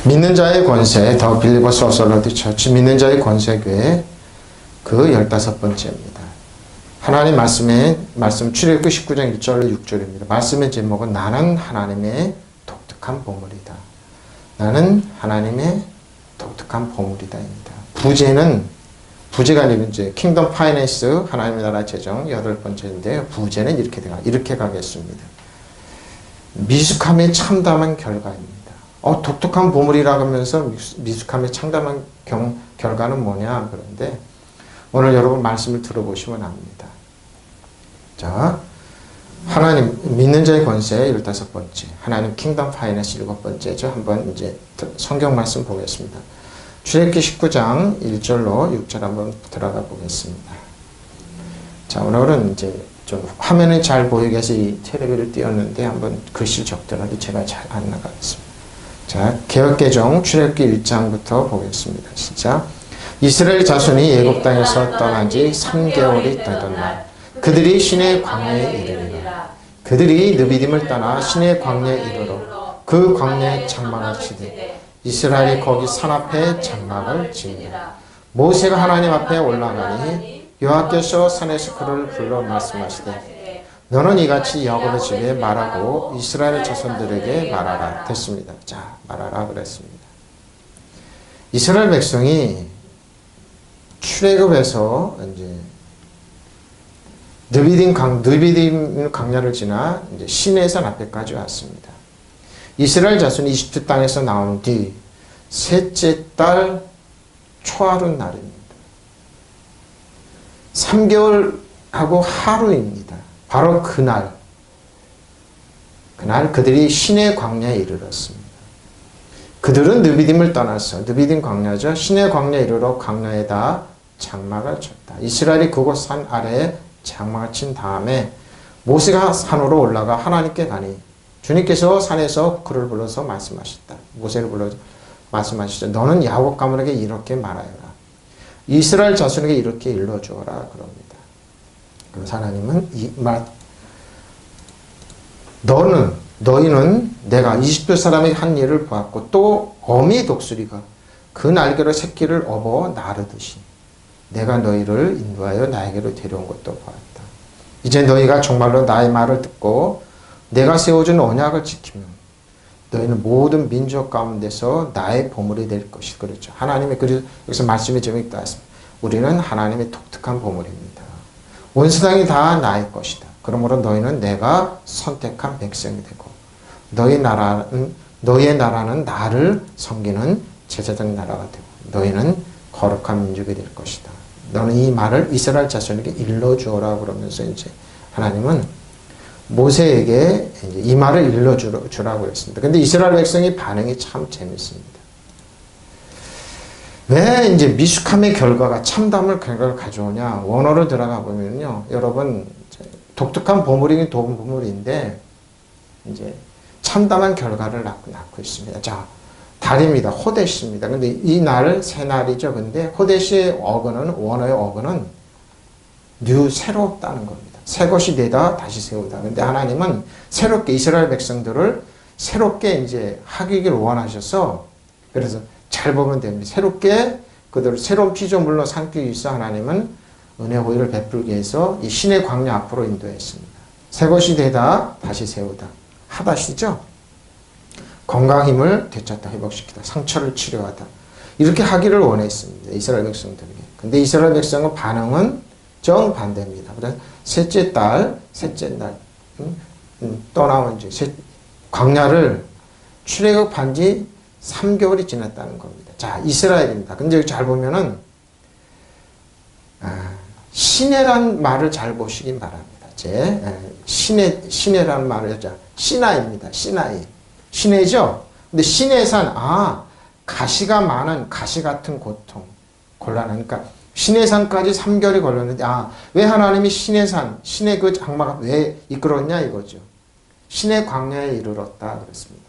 믿는 자의 권세, 더 빌리버스 어설러드 처치 믿는 자의 권세교회 그 15번째입니다. 하나님 말씀 출애굽기 19장 1절로 6절입니다. 말씀의 제목은 나는 하나님의 독특한 보물이다. 나는 하나님의 독특한 보물이다입니다. 부제가 아니고 이제 킹덤 파이낸스 하나님의 나라 재정 8번째인데요. 부제는 이렇게 가겠습니다. 미숙함에 참담한 결과입니다. 독특한 보물이라고 하면서 미숙함에 참담한 결과는 뭐냐 그런데 오늘 여러분 말씀을 들어보시면 압니다. 자, 하나님 믿는 자의 권세 15번째, 하나님 킹덤 파이낸스 7번째죠. 한번 이제 성경 말씀 보겠습니다. 출애굽기 19장 1절로 6절 한번 들어가 보겠습니다. 자, 오늘은 이제 좀 화면에 잘 보이게 해서 이 텔레비를 띄웠는데 한번 글씨를 적더라도 제가 잘 안 나가겠습니다. 자, 개역개정 출애굽기 1장부터 보겠습니다. 시작. 이스라엘 자손이 애굽 땅에서 떠난 지 3개월이 되던 날 그들이 시내 광야에 이르니라. 그들이 느비딤을 떠나 시내 광야에 이르러 그 광야에 장막을 치되 이스라엘이 거기 산 앞에 장막을 지니라. 모세가 하나님 앞에 올라가니 여호와께서 산에서 그를 불러 말씀하시되 너는 이같이 야곱의 집에 말하고 이스라엘 자손들에게 말하라. 됐습니다. 자, 말하라 그랬습니다. 이스라엘 백성이 출애굽에서 이제 느비딤 광야를 지나 이제 시내산 앞에까지 왔습니다. 이스라엘 자손이 이집트 땅에서 나온 뒤 셋째 달 초하루 날입니다. 3개월하고 하루입니다. 바로 그날 그들이 시내 광야에 이르렀습니다. 그들은 느비딤을 떠나서 느비딤 광야죠. 시내 광야에 이르러 광야에다 장막을 쳤다. 이스라엘이 그곳 산 아래에 장막을 친 다음에 모세가 산으로 올라가 하나님께 가니 주님께서 산에서 그를 불러서 말씀하셨다. 모세를 불러서 말씀하시죠. 너는 야곱 가문에게 이렇게 말하여라. 이스라엘 자손에게 이렇게 일러주어라 그럽니다. 그래서 하나님은 너희는 내가 이집트 사람이 한 일을 보았고 또 어미 독수리가 그 날개로 새끼를 업어 나르듯이 내가 너희를 인도하여 나에게로 데려온 것도 보았다. 이제 너희가 정말로 나의 말을 듣고 내가 세워준 언약을 지키면 너희는 모든 민족 가운데서 나의 보물이 될 것이 그렇죠. 하나님의 그래서 여기서 말씀의 제목이 있습니다. 우리는 하나님의 독특한 보물입니다. 온 세상이 다 나의 것이다. 그러므로 너희는 내가 선택한 백성이 되고 너희의 나라는 나를 섬기는 제사장 나라가 되고 너희는 거룩한 민족이 될 것이다. 너는 이 말을 이스라엘 자손에게 일러주어라 그러면서 이제 하나님은 모세에게 이제 이 말을 일러주라고 했습니다. 근데 이스라엘 백성의 반응이 참 재밌습니다. 왜 이제 미숙함의 결과가 참담을 결과를 가져오냐? 원어로 들어가 보면요, 여러분 독특한 보물이긴 보물인데 이제 참담한 결과를 낳고 있습니다. 자, 달입니다. 호데시입니다. 근데 이 날 새 날이죠. 근데 호데시의 원어의 어근은 새롭다는 겁니다. 새 것이 되다 다시 세우다. 근데 하나님은 새롭게 이스라엘 백성들을 새롭게 이제 하기를 원하셔서 그래서 잘 보면 됩니다. 새롭게 그들을 새로운 피조물로 삼기 위해서 하나님은 은혜 호의를 베풀기 위해서 이 신의 광야 앞으로 인도했습니다. 새 것이 되다 다시 세우다. 하다시죠. 건강 힘을 되찾다 회복시키다. 상처를 치료하다. 이렇게 하기를 원했습니다. 이스라엘 백성들에게. 근데 이스라엘 백성의 반응은 정반대입니다. 그래서 셋째 날 떠나온 지 광야를 출애굽한 지 3개월이 지났다는 겁니다. 자, 이스라엘입니다. 근데 여기 잘 보면은 시내란 말을 잘 보시기 바랍니다. 시내란 말을 시나입니다. 시내죠? 근데 시내산, 가시가 많은 가시 같은 고통, 곤란하니까 시내산까지 3개월이 걸렸는데, 왜 하나님이 시내 그 장막을 왜 이끌었냐 이거죠. 시내 광야에 이르렀다 그랬습니다.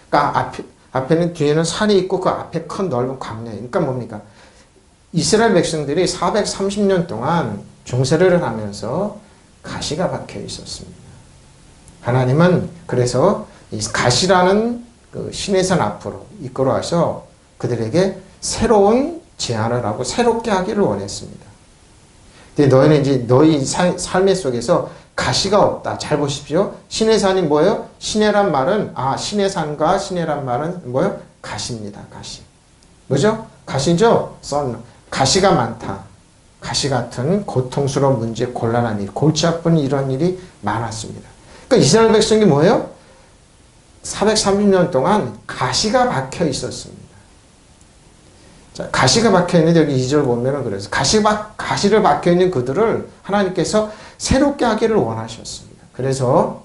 그러니까 앞에는 뒤에는 산이 있고 그 앞에 큰 넓은 광야. 그러니까 뭡니까? 이스라엘 백성들이 430년 동안 중세를 하면서 가시가 박혀 있었습니다. 하나님은 그래서 이 가시라는 그 시내산 앞으로 이끌어와서 그들에게 새로운 제안을 하고 새롭게 하기를 원했습니다. 근데 너희는 이제 너희 삶의 속에서 가시가 없다. 잘 보십시오. 시내산이 뭐예요? 시내란 말은 시내산과 시내란 말은 뭐예요? 가시입니다. 가시. 그죠? 가시죠? 가시가 많다. 가시 같은 고통스러운 문제, 곤란한 일, 골치 아픈 이런 일이 많았습니다. 그러니까 이스라엘 백성이 뭐예요? 430년 동안 가시가 박혀 있었습니다. 자, 가시가 박혀 있는데 여기 2절 보면은 그래서 가시를 박혀 있는 그들을 하나님께서 새롭게 하기를 원하셨습니다. 그래서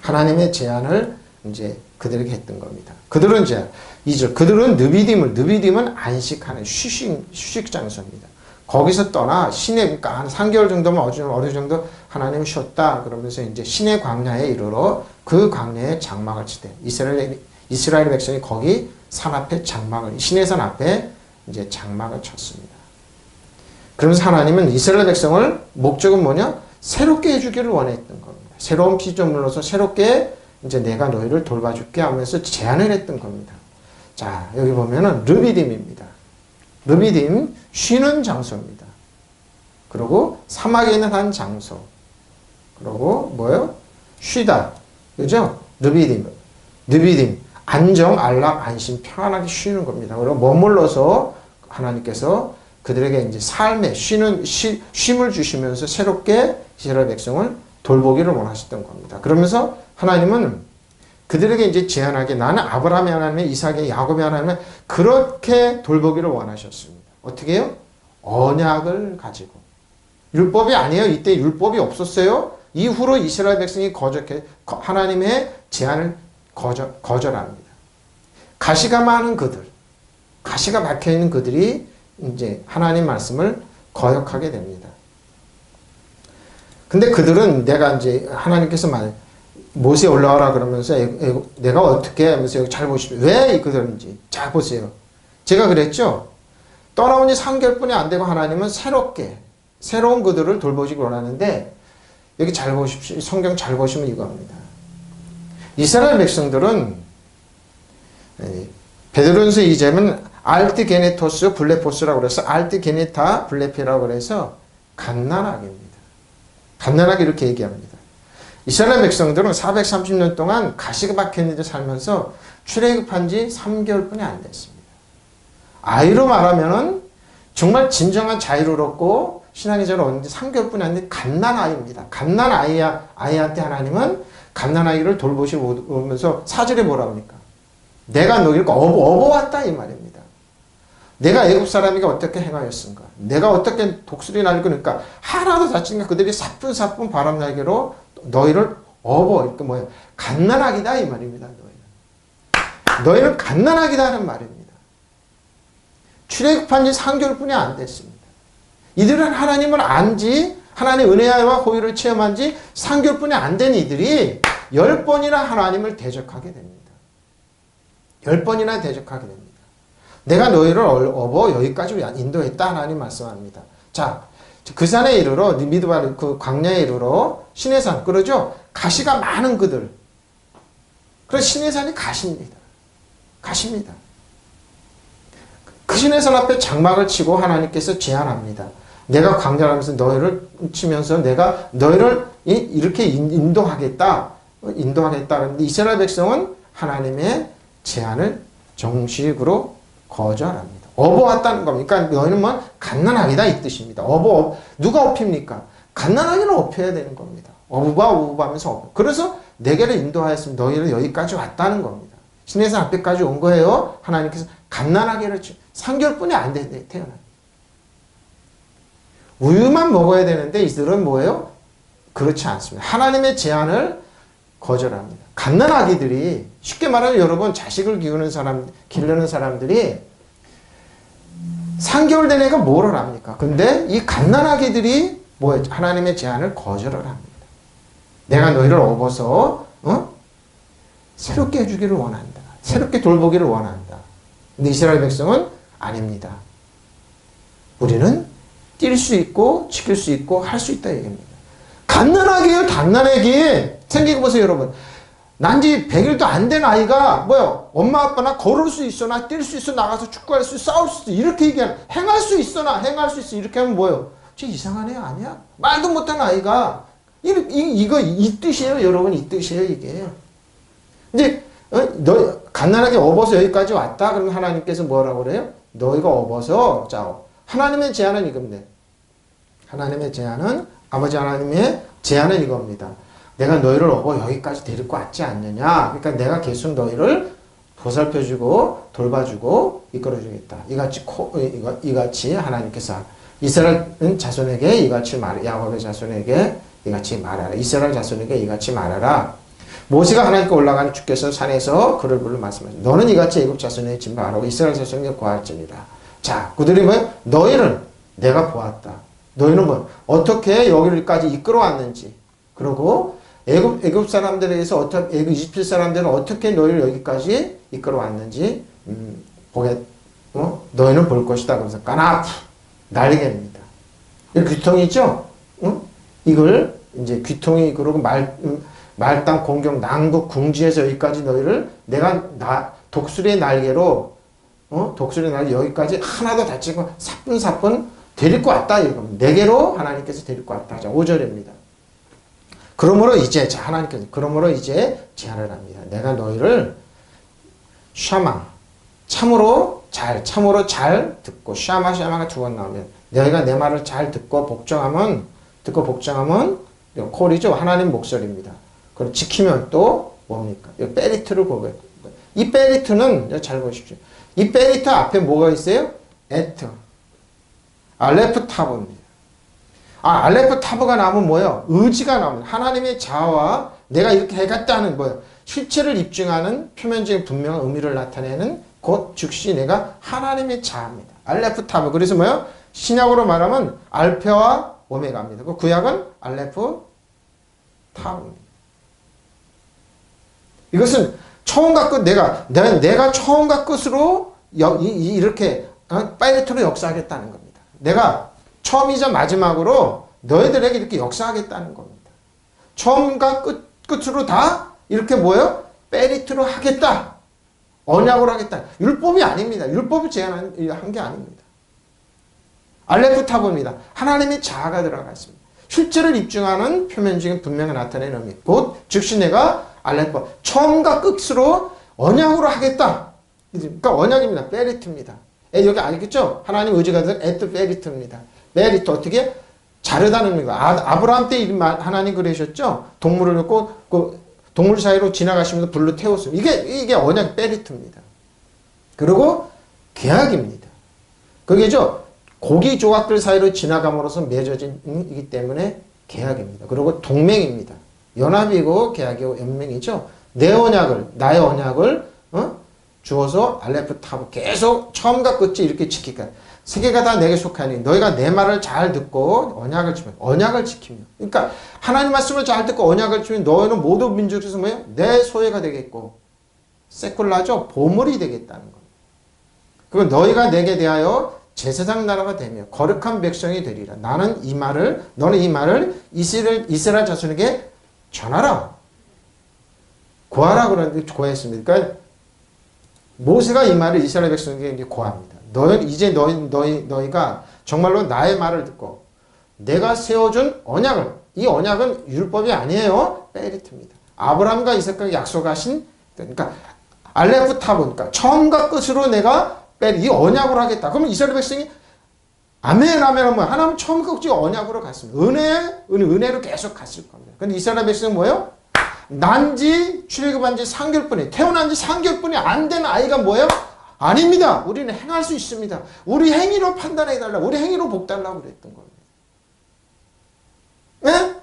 하나님의 제안을 이제 그들에게 했던 겁니다. 그들은 이제 2절, 그들은 느비딤은 안식하는 휴식 장소입니다. 거기서 떠나 시내, 그러니까 한 3개월 정도면 어느 정도 하나님 쉬었다. 그러면서 이제 시내 광야에 이르러 그 광야에 장막을 치되 이스라엘 백성이 거기 산 앞에 시내산 앞에 이제 장막을 쳤습니다. 그러면서 하나님은 이스라엘 백성을 목적은 뭐냐? 새롭게 해주기를 원했던 겁니다. 새로운 피조물로서 새롭게 이제 내가 너희를 돌봐줄게 하면서 제안을 했던 겁니다. 자, 여기 보면은 르비딤입니다. 르비딤, 쉬는 장소입니다. 그리고 사막에 있는 한 장소. 그리고 뭐예요? 쉬다. 그죠? 르비딤, 안정, 안락, 안심, 평안하게 쉬는 겁니다. 그리고 머물러서 하나님께서 그들에게 이제 삶에 쉼을 주시면서 새롭게 이스라엘 백성을 돌보기를 원하셨던 겁니다. 그러면서 하나님은 그들에게 이제 제안하게 나는 아브라함의 하나님의 이삭의 야곱의 하나님의 그렇게 돌보기를 원하셨습니다. 어떻게 해요? 언약을 가지고. 율법이 아니에요. 이때 율법이 없었어요. 이후로 이스라엘 백성이 하나님의 제안을 거절합니다. 가시가 많은 그들, 가시가 박혀있는 그들이 이제 하나님 말씀을 거역하게 됩니다. 근데 그들은 내가 이제 하나님께서 모세 올라와라 그러면서 내가 어떻게 하면서 여기 잘 보십시오. 왜 그들인지. 잘 보세요. 제가 그랬죠. 떠나온 지 3개월뿐이 안 되고 하나님은 새로운 그들을 돌보시기 원하는데 여기 잘 보십시오. 성경 잘 보시면 이거입니다. 이스라엘 백성들은 베드로전서 2장은 알트게네토스 블레포스라고 그래서 알트게네타 블레페라고 그래서 갓난아기입니다. 갓난아기 이렇게 얘기합니다. 이스라엘 백성들은 430년 동안 가시가 박혀있는데 살면서 출애굽한 지 3개월뿐이 안 됐습니다. 아이로 말하면은 정말 진정한 자유를 얻고 신앙의 자유를 얻는데 3개월뿐이 안 된 갓난아이입니다. 갓난아이한테 하나님은 갓난아이를 돌보시면서 4절에 뭐라 합니까? 내가 너희를 업어왔다 이 말입니다. 내가 애굽 사람이가 어떻게 행하였은가? 내가 어떻게 독수리 날고 그러니까 하나도 다치니까 그들이 사뿐사뿐 바람날개로 너희를 그러니까 뭐예요? 갓난아기다 이 말입니다. 너희는 갓난아기다 하는 말입니다. 출애굽한 지 3개월뿐이 안 됐습니다. 이들은 하나님을 안지 하나님의 은혜와 호의를 체험한 지 3개월뿐이 안 된 이들이 10번이나 하나님을 대적하게 됩니다. 10번이나 대적하게 됩니다. 내가 너희를 업어 여기까지 인도했다 하나님 말씀합니다. 자, 그 산에 이르러 미드바 그 광야에 이르러 시내산 그러죠? 가시가 많은 그들. 그래서 시내산이 가시입니다. 가시입니다. 그 시내산 앞에 장막을 치고 하나님께서 제안합니다. 내가 광야하면서 너희를 치면서 내가 너희를 이렇게 인도하겠다. 그런데 이스라엘 백성은 하나님의 제안을 정식으로 거절합니다. 업어왔다는 겁니다. 그러니까 너희는 뭐 갓난아기다 이 뜻입니다. 누가 업힙니까? 갓난아기는 업혀야 되는 겁니다. 어부바면서 그래서 내게를 인도하였으면 너희를 여기까지 왔다는 겁니다. 시내산 앞에까지 온 거예요. 하나님께서 갓난아기를 3개월뿐이 안 태어나요. 우유만 먹어야 되는데 이들은 뭐예요? 그렇지 않습니다. 하나님의 제안을 거절합니다. 갓난아기들이 쉽게 말하면 여러분 자식을 기르는 사람들이 3개월 된 애가 뭐를 합니까? 근데 이 갓난아기들이 뭐예요? 하나님의 제안을 거절을 합니다. 내가 너희를 업어서 새롭게 해주기를 원한다. 새롭게 돌보기를 원한다. 근데 이스라엘 백성은 아닙니다. 우리는 뛸 수 있고 지킬 수 있고 할 수 있다 얘기입니다. 갓난아기예요. 갓난아기. 생기고 보세요 여러분. 난지 100일도 안 된 아이가 뭐야 엄마 아빠나 걸을 수 있어나 뛸 수 있어 나가서 축구할 수 있어 싸울 수 있어 이렇게 얘기하는 행할 수 있어나 행할 수 있어 이렇게 하면 뭐예요? 쟤 이상한 애 아니야? 말도 못한 아이가 이거 이 뜻이에요 여러분 이 뜻이에요 이게. 이제 너 갓난하게 업어서 여기까지 왔다 그러면 하나님께서 뭐라고 그래요? 너희가 업어서 자 하나님의 제안은 이겁니다. 하나님의 제안은 아버지 하나님의 제안은 이겁니다. 내가 너희를 업어 여기까지 데리고 왔지 않느냐. 그러니까 내가 계속 너희를 보살펴주고 돌봐주고 이끌어주겠다. 이같이 하나님께서 이스라엘 자손에게 이같이 야곱의 자손에게 이같이 말하라. 이스라엘 자손에게 이같이 말하라. 모세가 하나님께 올라가는 주께서 산에서 그를 불러 말씀하셨다. 너는 이같이 애굽 자손에게 진발하고 이스라엘 자손에게 고할지니라. 자, 그들이 뭐예요? 너희를 내가 보았다. 너희는 뭐 어떻게 여기까지 이끌어왔는지 그리고 애굽 사람들에게서 이집트 사람들은 어떻게 너희를 여기까지 이끌어왔는지 너희는 볼 것이다. 그래서 까나프 날개입니다. 이 귀통이 있죠? 이걸 이제 귀통이 그러고 말당 공경 남북 궁지에서 여기까지 너희를 내가 독수리의 날개로 독수리의 날개 여기까지 하나도 다치지 않고 사뿐사뿐 데리고 왔다 이겁니다. 네 개로 하나님께서 데리고 왔다. 자, 5절입니다. 그러므로 이제 하나님께서 그러므로 이제 제안을 합니다. 내가 너희를 샤마 참으로 잘 듣고 샤마가 두 번 나오면 너희가 내 말을 잘 듣고 복종하면 콜이죠. 하나님 목소리입니다. 그럼 지키면 또 뭡니까? 이 베리트를 고백해요. 이 베리트는 잘 보십시오. 이 베리트 앞에 뭐가 있어요? 에트 알레프 타브입니다. 알레프 타브가 나오면 뭐예요? 의지가 나오면 하나님의 자아와 내가 이렇게 해갔다는 뭐예요? 실체를 입증하는 표면적인 분명한 의미를 나타내는 곧 즉시 내가 하나님의 자아입니다. 알레프 타브. 그래서 뭐예요? 신약으로 말하면 알페와 오메가입니다. 그 구약은 알레프 타브입니다. 이것은 처음과 끝 내가 처음과 끝으로 이렇게 파이레트로 역사하겠다는 겁니다. 내가 처음이자 마지막으로 너희들에게 이렇게 역사하겠다는 겁니다. 처음과 끝으로 다 이렇게 뭐예요? 페리트로 하겠다. 언약으로 하겠다. 율법이 아닙니다. 율법을 제한한 게 아닙니다. 알레프 타브입니다. 하나님의 자아가 들어가 있습니다. 실제를 입증하는 표면적인 분명히 나타내는 의미. 곧 즉시 내가 알레프 처음과 끝으로 언약으로 하겠다. 그러니까 언약입니다. 페리트입니다. 여기 알겠죠? 하나님 의지가 된 에트 페리트입니다. 메리트 어떻게? 자르다는 의미가. 아브라함 때 하나님 그러셨죠? 동물을 놓고 그 동물 사이로 지나가시면서 불로 태웠습니다. 이게 언약 페리트입니다. 그리고 계약입니다. 그게죠? 고기 조각들 사이로 지나감으로써 맺어진 이기 때문에 계약입니다. 그리고 동맹입니다. 연합이고 계약이고 연맹이죠. 나의 언약을 주어서 알레프 타브 계속 처음과 끝이 이렇게 지키까 세계가 다 내게 속하니 너희가 내 말을 잘 듣고 언약을 지키며 그러니까 하나님 말씀을 잘 듣고 언약을 지키면 너희는 모두 민족에서 뭐예요? 내 소유가 되겠고 세kul라죠. 보물이 되겠다는 겁니다. 그리고 너희가 내게 대하여 제사장 나라가 되며 거룩한 백성이 되리라. 너는 이 말을 이스라엘 자손에게 전하라. 고하라 그러는데 고했습니다. 그러니까 모세가 이 말을 이스라엘 백성에게 고합니다. 너희가 정말로 나의 말을 듣고 내가 세워준 언약을 이 언약은 율법이 아니에요. 페리트입니다. 아브라함과 이삭과 약속하신 그러니까 알레프 타브 그러니까 처음과 끝으로 내가 이 언약으로 하겠다. 그러면 이스라엘 백성이 아멘 하면 하나님 처음과 끝이 언약으로 갔습니다. 은혜로 계속 갔을 겁니다. 근데 이스라엘 백성은 뭐예요? 난지 출애굽한 지 3개월뿐이 태어난 지 3개월뿐이 안 된 아이가 뭐예요? 아닙니다. 우리는 행할 수 있습니다. 우리 행위로 판단해달라. 우리 행위로 복달라고 그랬던 겁니다. 네?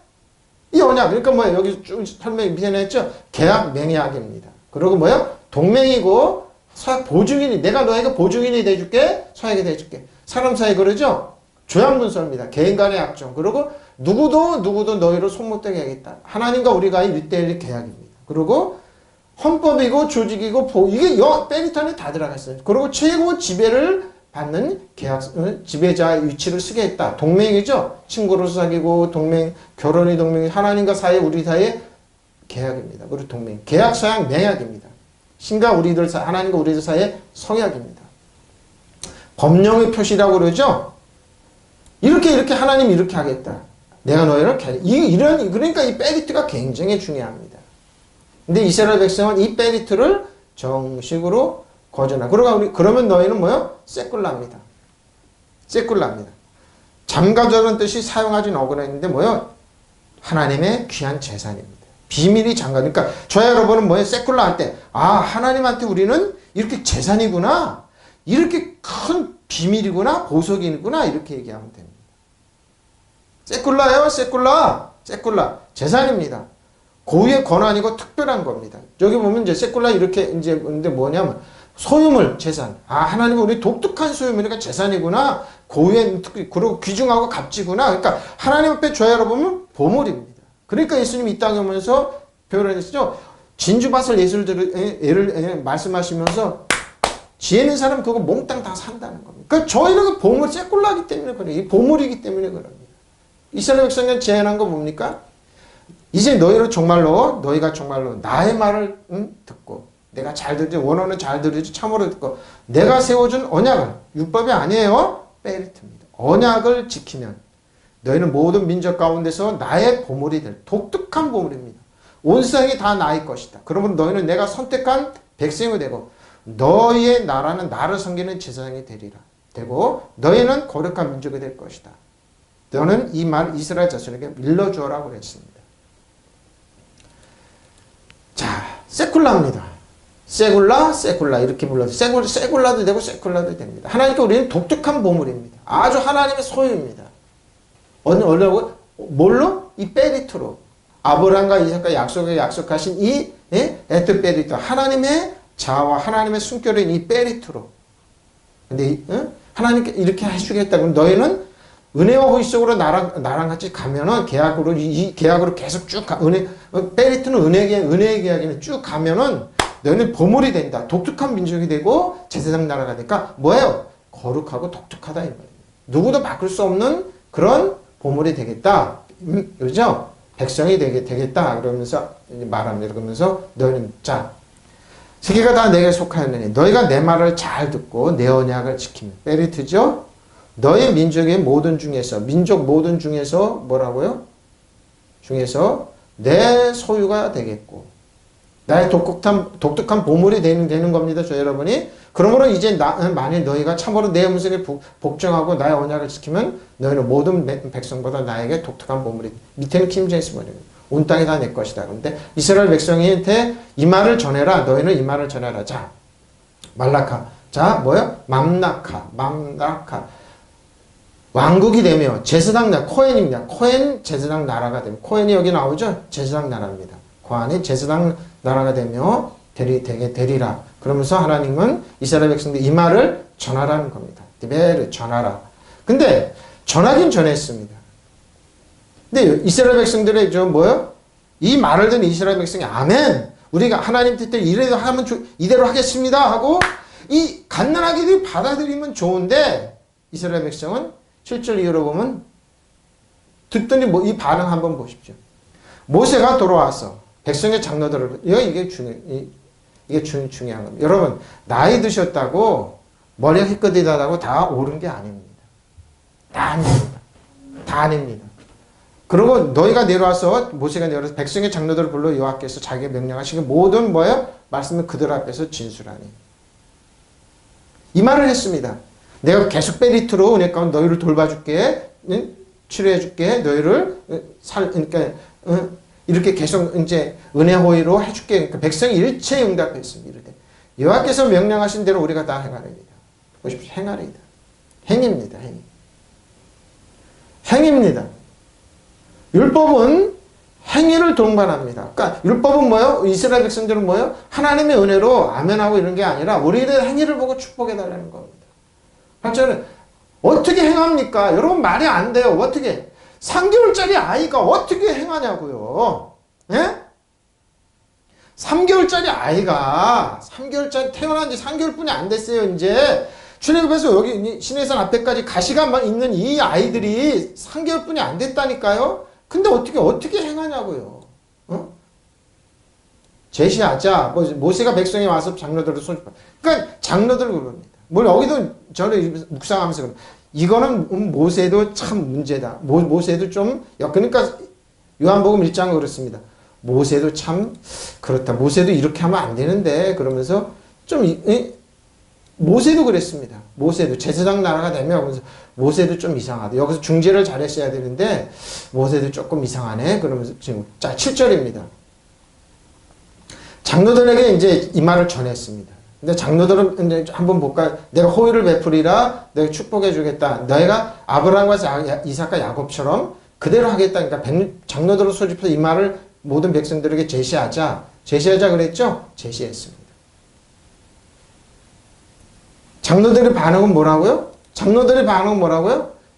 이 언약 그러니까 뭐예요? 여기 쭉 설명이 미안했죠? 계약 맹약입니다. 그리고 뭐예요? 동맹이고 서약 보증인이 내가 너에게 보증인이 돼줄게 서약이 돼줄게. 사람 사이 그러죠? 조약문서입니다. 개인 간의 약정. 그리고 누구도 너희를 손못대게 하겠다. 하나님과 우리가의 1:1 계약입니다. 그리고 헌법이고 조직이고 이게 페리트 안에 다 들어가 있어요. 그리고 최고 지배를 받는 지배자의 위치를 쓰게 했다. 동맹이죠. 친구로서 사귀고 동맹, 결혼의 동맹, 하나님과 우리 사이에 계약입니다. 우리 동맹. 계약, 서약, 맹약입니다. 신과 우리들 하나님과 우리들 사이의 성약입니다. 법령의 표시라고 그러죠. 이렇게 하나님이 이렇게 하겠다. 내가 너희를 그러니까 이 베리트가 굉장히 중요합니다. 근데 이스라엘 백성은 이 베리트를 정식으로 거절하고 그러면 너희는 뭐요? 세꿀라입니다. 세꿀라입니다. 장가라는 뜻이 사용하진 어그랬는데 뭐요? 하나님의 귀한 재산입니다. 비밀이 장가. 그러니까 저와 여러분은 뭐예요? 세꿀라 할 때 하나님한테 우리는 이렇게 재산이구나. 이렇게 큰 비밀이구나. 보석이구나. 이렇게 얘기하면 됩니다. 세꿀라예요. 세꿀라. 재산입니다. 고유의 권한이고 특별한 겁니다. 여기 보면 이제 세꿀라 이렇게 근데 뭐냐면 소유물, 재산. 하나님은 우리 독특한 소유물이니까 재산이구나. 고유의 그리고 귀중하고 값지구나. 그러니까 하나님 앞에 줘야 여러분은 보물입니다. 그러니까 예수님이 이 땅에 오면서 표현을 했죠. 진주밭을 예를 말씀하시면서 지혜 있는 사람은 그거 몽땅 다 산다는 겁니다. 그러니까 저희는 보물 세꿀라기 때문에 그래요. 이 보물이기 때문에 그럽니다. 이스라엘 백성이 제안한 거 뭡니까? 이제 너희가 정말로 나의 말을 듣고 내가 잘 들지 원어는 잘 들으지 참으로 듣고 내가 세워준 언약을 율법이 아니에요. 베리트입니다. 언약을 지키면 너희는 모든 민족 가운데서 나의 보물이 될 독특한 보물입니다. 온 세상이 다 나의 것이다. 그러면 너희는 내가 선택한 백성이 되고 너희의 나라는 나를 섬기는 제사장이 되고 너희는 거룩한 민족이 될 것이다. 너는 이 말 이스라엘 자손에게 일러주어라고 그랬습니다. 자, 세쿨라입니다. 세굴라 이렇게 불러서 세굴라도 되고 세쿨라도 됩니다. 하나님께 우리는 독특한 보물입니다. 아주 하나님의 소유입니다. 어느라고? 뭘로? 이 베리트로. 아브라함과 이삭과 약속하신 이 에트 베리트. 하나님의 자와 하나님의 숨결인 이 베리트로. 근데 하나님께 이렇게 해주겠다. 그럼 너희는 은혜와 호의 속으로 나랑 같이 가면은 이 계약으로 계속 쭉 베리트는 은혜의 계약이면 쭉 가면은 너희는 보물이 된다. 독특한 민족이 되고 제사장 나라가 되니까 뭐예요? 거룩하고 독특하다 이 말이에요. 누구도 바꿀 수 없는 그런 보물이 되겠다. 그렇죠? 백성이 되겠다. 그러면서 말합니다. 그러면서 너희는 세계가 다 내게 속하였느니 너희가 내 말을 잘 듣고 내 언약을 지키면 베리트죠? 너희 민족의 모든 중에서 뭐라고요? 중에서 내 소유가 되겠고 나의 독특한 보물이 되는 겁니다. 저 여러분이. 그러므로 이제 만일 너희가 참으로 내 음성에 복종하고 나의 언약을 지키면 너희는 모든 백성보다 나에게 독특한 보물이 밑에는 킹제임스 버전입니다. 온 땅이 다 내 것이다. 그런데 이스라엘 백성한테 이 말을 전해라. 너희는 이 말을 전해라. 자, 말라카. 자, 뭐요? 맘라카. 왕국이 되며 제사장 나라, 코헨입니다. 코헨 제사장 나라가 되며 코헨이 여기 나오죠? 제사장 나라입니다. 코헨이 제사장 나라가 되며 되리라. 그러면서 하나님은 이스라엘 백성들 이 말을 전하라는 겁니다. 디베르 전하라. 근데 전하긴 전했습니다. 근데 이스라엘 백성들의 이 말을 듣는 이스라엘 백성이 아멘. 우리가 하나님 뜻대로 이대로 하겠습니다 하고 이 갓난아기들이 받아들이면 좋은데 이스라엘 백성은 7절 이후로 보면 듣더니 이 반응 한번 보십시오. 모세가 돌아와서 백성의 장로들을 이게 중요한 겁니다. 여러분 나이 드셨다고 머리가 희끗이다고 다 옳은 게 아닙니다. 다 아닙니다. 그리고 너희가 모세가 내려와서 백성의 장로들을 불러 여호와께서 자기가 명령하시는 모든 말씀을 그들 앞에서 진술하니 이 말을 했습니다. 내가 계속 베리트로 은혜 가운데 너희를 돌봐줄게, 치료해줄게, 너희를 그러니까 이렇게 계속 이제 은혜 호의로 해줄게. 그러니까 백성이 일체에 응답했습니다. 이렇게 여호와께서 명령하신 대로 우리가 다 행하리이다. 보십시오, 행하리이다. 행입니다, 행입니다. 율법은 행위를 동반합니다. 그러니까 율법은 이스라엘 백성들은 하나님의 은혜로 아멘하고 이런 게 아니라 우리의 행위를 보고 축복해달라는 겁니다. 8절은 어떻게 행합니까? 여러분 말이 안 돼요. 어떻게? 3개월짜리 아이가 어떻게 행하냐고요. 예? 3개월짜리 아이가 태어난 지 3개월뿐이 안 됐어요. 이제 출애굽에서 여기 시내산 앞에까지 가시가 있는 이 아이들이 3개월뿐이 안 됐다니까요. 근데 어떻게 행하냐고요. 제시하자. 모세가 백성에 와서 장로들을 소집하. 그러니까 장로들을 그럽니다. 뭘 여기도 저를 묵상하면서 그럽니다. 이거는 모세도 참 문제다. 모세도 좀 그러니까 요한복음 1장은 그렇습니다. 모세도 참 그렇다. 모세도 이렇게 하면 안 되는데 그러면서 좀 모세도 그랬습니다. 모세도 제사장 나라가 되면 모세도 좀 이상하다. 여기서 중재를 잘했어야 되는데 모세도 조금 이상하네. 그러면서 지금 7절입니다. 장로들에게 이제 이 말을 전했습니다. 근데 장로들은 이제 한번 볼까요? 내가 호의를 베풀이라 내가 축복해 주겠다. 너희가 아브라함과 이삭과 야곱처럼 그대로 하겠다. 그러니까 장로들을 소집해서 이 말을 모든 백성들에게 제시하자 그랬죠? 제시했습니다. 장로들의 반응은 뭐라고요?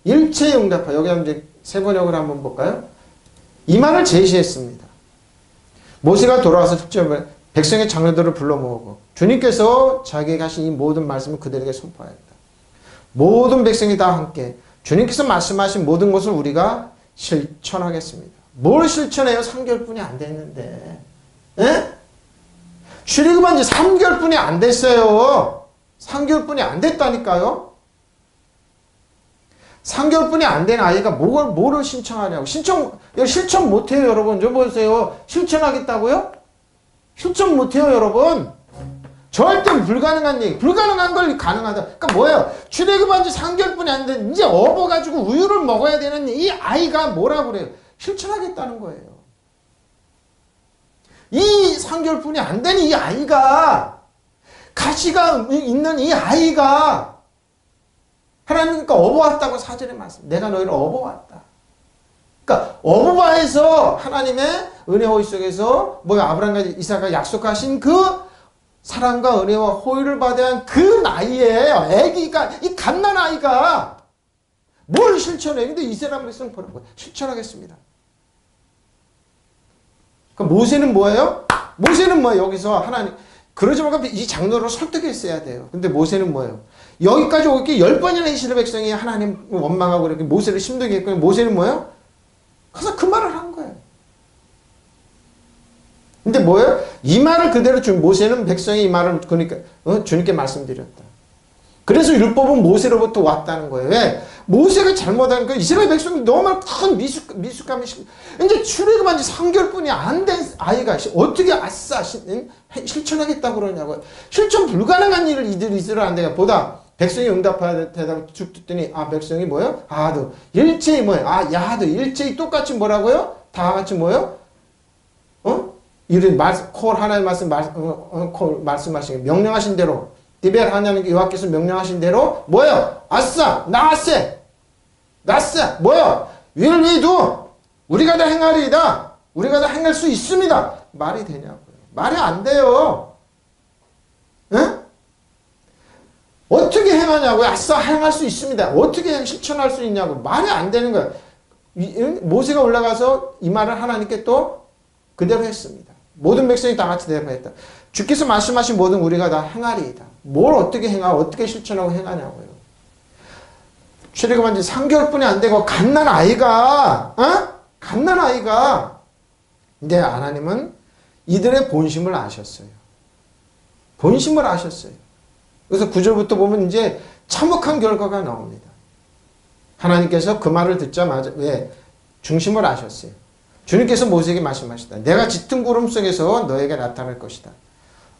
일체의 응답하. 여기 이제 세 번역을 한번 볼까요? 이 말을 제시했습니다. 모세가 돌아와서 직접 백성의 장로들을 불러 모으고 주님께서 자기에게 하신 이 모든 말씀을 그들에게 선포하였다. 모든 백성이 다 함께 주님께서 말씀하신 모든 것을 우리가 실천하겠습니다. 뭘 실천해요? 3개월뿐이 안 됐는데. 에? 출애굽한 지 3개월뿐이 안 됐어요. 3개월뿐이 안 됐다니까요. 3개월뿐이 안 된 아이가 뭐를 신청하냐고. 실천 못해요, 여러분. 저 보세요. 실천하겠다고요? 실천 못해요, 여러분. 절대 불가능한 얘기. 불가능한 걸 가능하다. 그러니까 뭐예요? 출애굽한 지 3개월뿐이 안 된, 이제 업어가지고 우유를 먹어야 되는 이 아이가 뭐라고 그래요? 실천하겠다는 거예요. 이 3개월뿐이 안 된 이 아이가, 가시가 있는 이 아이가, 하나님께서 업어왔다고 사절에 말씀. 내가 너희를 업어왔다. 그러니까 어부바에서 하나님의 은혜 호의 속에서 아브라함과 이삭과 약속하신 그 사랑과 은혜와 호의를 받아야 한 그 나이에 아기가, 이 갓난 아이가 뭘 실천해? 근데 이스라엘 백성은 보는 거예요. 실천하겠습니다. 그러니까 모세는 뭐예요? 여기서 하나님 그러지 말고 이 장로를 설득했어야 돼요. 근데 모세는 뭐예요? 여기까지 오기 10번이나 이스라엘 백성이 하나님 원망하고 이렇게 모세를 힘들게 했거든요. 모세는 뭐예요? 가서 그 말을 한 거예요. 근데 뭐예요? 이 말을 그대로 모세는 백성이 이 말을 그러니까 주님께 말씀드렸다. 그래서 율법은 모세로부터 왔다는 거예요. 왜? 모세가 잘못하니까 이스라엘 백성이 너무 큰 미숙함이 이제 출애굽한 지 3개월뿐이 안 된 아이가 어떻게 실천하겠다고 그러냐고요. 실천 불가능한 일을 이들이 있으라는데 보다 백성이 응답하여 대답을 쭉 듣더니 백성이 뭐예요? 너 일체히 뭐예요? 너 일체히 똑같이 뭐라고요? 다 같이 뭐예요? 이런 하나님 말씀하신 명령하신 대로 디벨 하나님 여호와께서 명령하신 대로 뭐예요? 나세 뭐예요? will we do? 우리가 다 행하리이다. 우리가 다 행할 수 있습니다. 말이 되냐고요? 말이 안 돼요. 응? 어떻게 행하냐고요? 행할 수 있습니다. 어떻게 실천할 수 있냐고. 말이 안 되는 거예요. 모세가 올라가서 이 말을 하나님께 또 그대로 했습니다. 모든 백성이 다 같이 대답했다. 주께서 말씀하신 모든 우리가 다 행하리이다. 뭘 어떻게 어떻게 실천하고 행하냐고요. 출애굽한 지 3개월뿐이 안 되고 갓난 아이가 근데 하나님은 이들의 본심을 아셨어요. 그래서 9절부터 보면 이제 참혹한 결과가 나옵니다. 하나님께서 그 말을 듣자마자 중심을 아셨어요. 주님께서 모세에게 말씀하시다. 내가 짙은 구름 속에서 너에게 나타날 것이다.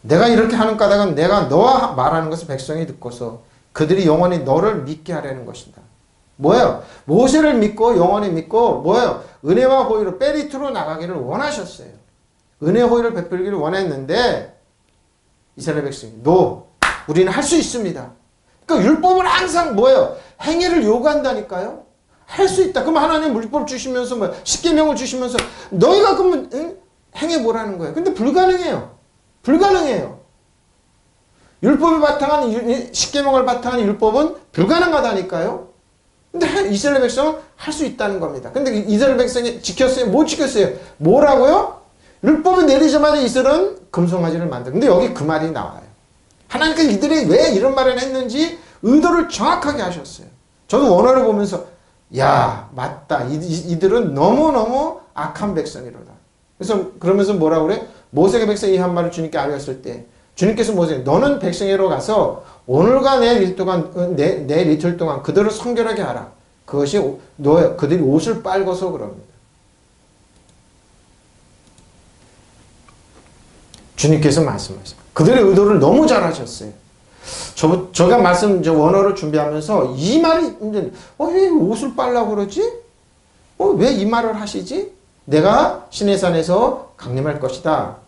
내가 이렇게 하는 까닭은 내가 너와 말하는 것을 백성이 듣고서 그들이 영원히 너를 믿게 하려는 것이다. 뭐예요? 모세를 믿고 영원히 믿고 뭐예요? 은혜와 호의로 페리트로 나가기를 원하셨어요. 은혜 호의를 베풀기를 원했는데 이스라엘 백성이 우리는 할 수 있습니다. 그러니까 율법은 항상 뭐예요? 행위를 요구한다니까요. 할 수 있다. 그럼 하나님 율법 주시면서 십계명을 주시면서 너희가 그러면 행해보라는 거예요. 근데 불가능해요. 율법을 바탕한 십계명을 바탕한 율법은 불가능하다니까요. 근데 이스라엘 백성은 할 수 있다는 겁니다. 근데 이스라엘 백성이 지켰어요? 못 지켰어요? 뭐라고요? 율법이 내리자마자 이스라엘은 금송아지를 만들어. 근데 여기 그 말이 나와요. 하나님께서 이들이 왜 이런 말을 했는지 의도를 정확하게 하셨어요. 저도 원어를 보면서 맞다. 이들은 너무너무 악한 백성이로다. 그래서 그러면서 뭐라고 그래? 모세가 백성이 한 말을 주님께 알렸을 때 주님께서 모세에게 너는 백성에게로 가서 오늘과 내일 동안 내 이틀 동안 그들을 성결하게 하라. 그것이 그들이 옷을 빨고서 그럽니다. 주님께서 말씀하셨어요. 그들의 의도를 너무 잘 하셨어요. 제가 원어를 준비하면서 이 말이 왜 옷을 빨라고 그러지? 왜 이 말을 하시지? 내가 시내산에서 강림할 것이다.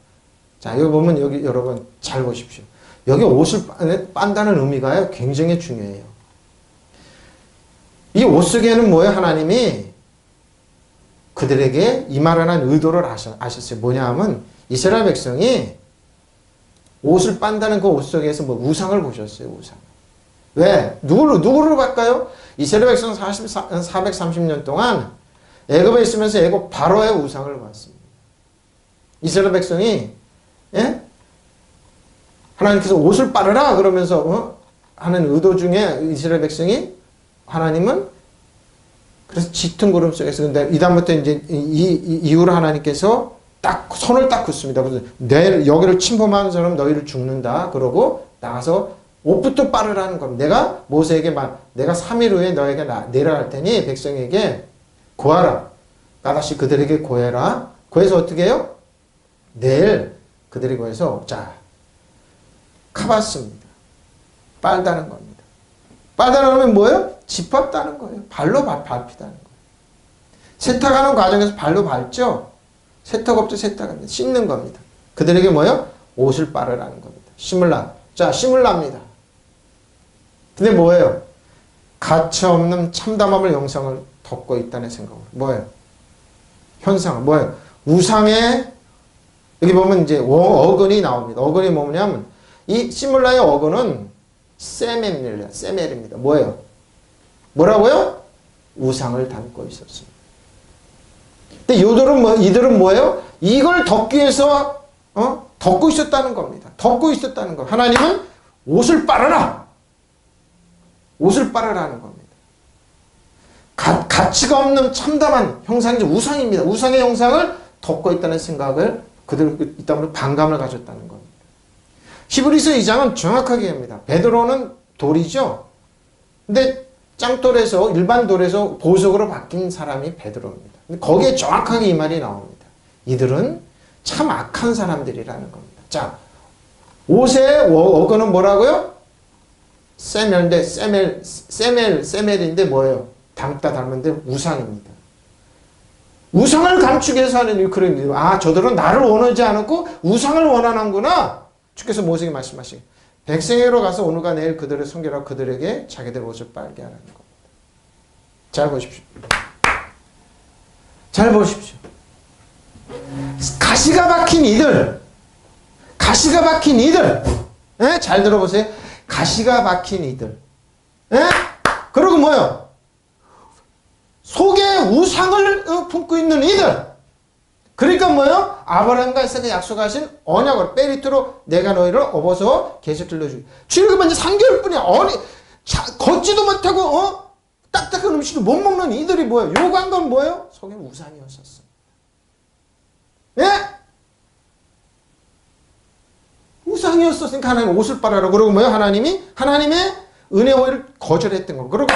자, 여기 보면 여기 여러분 잘 보십시오. 여기 옷을 빤다는 의미가 굉장히 중요해요. 이 옷 속에는 뭐예요? 하나님이 그들에게 이 말을 한 의도를 아셨어요. 뭐냐 하면 이스라엘 백성이 옷을 빤다는 그 옷 속에서 뭐 우상을 보셨어요. 우상. 왜? 누구를 볼까요? 이스라엘 백성 430년 동안 애굽에 있으면서 애굽 바로의 우상을 봤습니다. 이스라엘 백성이 하나님께서 옷을 빨으라 그러면서 하는 의도 중에 이스라엘 백성이 하나님은 그래서 짙은 구름 속에서 근데 이다음부터 이제 이후로 하나님께서 딱 손을 딱 긋습니다. 그래서 여기를 침범하는 사람 너희를 죽는다. 그러고 나가서 옷부터 빨으라는 겁니다. 내가 모세에게 내가 3일 후에 너에게 내려갈 테니 백성에게 고하라. 나다시 그들에게 고해라. 고해서 어떻게 해요? 내일 그들이 고해서 카봤습니다. 빨다는 겁니다. 빨다는 거면 뭐예요? 짚었다는 거예요. 발로 밟히다는 거예요. 세탁하는 과정에서 발로 밟죠? 세탁 없죠? 세탁합니다. 씻는 겁니다. 그들에게 뭐예요? 옷을 빨으라는 겁니다. 심을 납니다. 근데 뭐예요? 가차없는 참담함을 영상을 덮고 있다는 생각으로. 뭐예요? 현상, 뭐예요? 우상의, 여기 보면 이제 어근이 나옵니다. 어근이 뭐냐면, 이 시물라의 어근은 세멜입니다. 뭐예요? 뭐라고요? 우상을 담고 있었습니다. 근데 이들은 뭐예요? 이걸 덮기 위해서, 덮고 있었다는 겁니다. 덮고 있었다는 거. 하나님은 옷을 빨아라! 옷을 빨아라는 겁니다. 가치가 없는 참담한 형상이 우상입니다. 우상의 형상을 덮고 있다는 생각을 그들 때문에 반감을 가졌다는 겁니다. 히브리서 2장은 정확하게 합니다. 베드로는 돌이죠. 근데 짱돌에서 일반 돌에서 보석으로 바뀐 사람이 베드로입니다. 근데 거기에 정확하게 이 말이 나옵니다. 이들은 참 악한 사람들이라는 겁니다. 자, 옷의 어근은 뭐라고요? 세멜인데 뭐예요? 닮은데 우상입니다. 우상을 감추기 위해서 하는 그런 일. 저들은 나를 원하지 않았고 우상을 원하는구나. 주께서 모세에게 말씀하시기. 백성에게로 가서 오늘과 내일 그들을 섬기라 그들에게 자기들 옷을 빨게 하라는 겁니다. 잘 보십시오. 잘 보십시오. 가시가 박힌 이들. 잘 들어보세요. 가시가 박힌 이들. 그리고 뭐요? 속에 우상을 품고 있는 이들. 그러니까 뭐요? 아브라함과 이삭에게 약속하신 언약을 페리트로 내가 너희를 업어서 계속 들려주기. 주일은 이제 3개월뿐이야. 걷지도 못하고 딱딱한 음식을 못 먹는 이들이 뭐예요? 요구한 건 뭐예요? 속에 우상이었었어. 예? 우상이었었으니까 하나님 옷을 빨아라. 그리고 뭐예요? 하나님의 은혜 오일을 거절했던 거. 그리고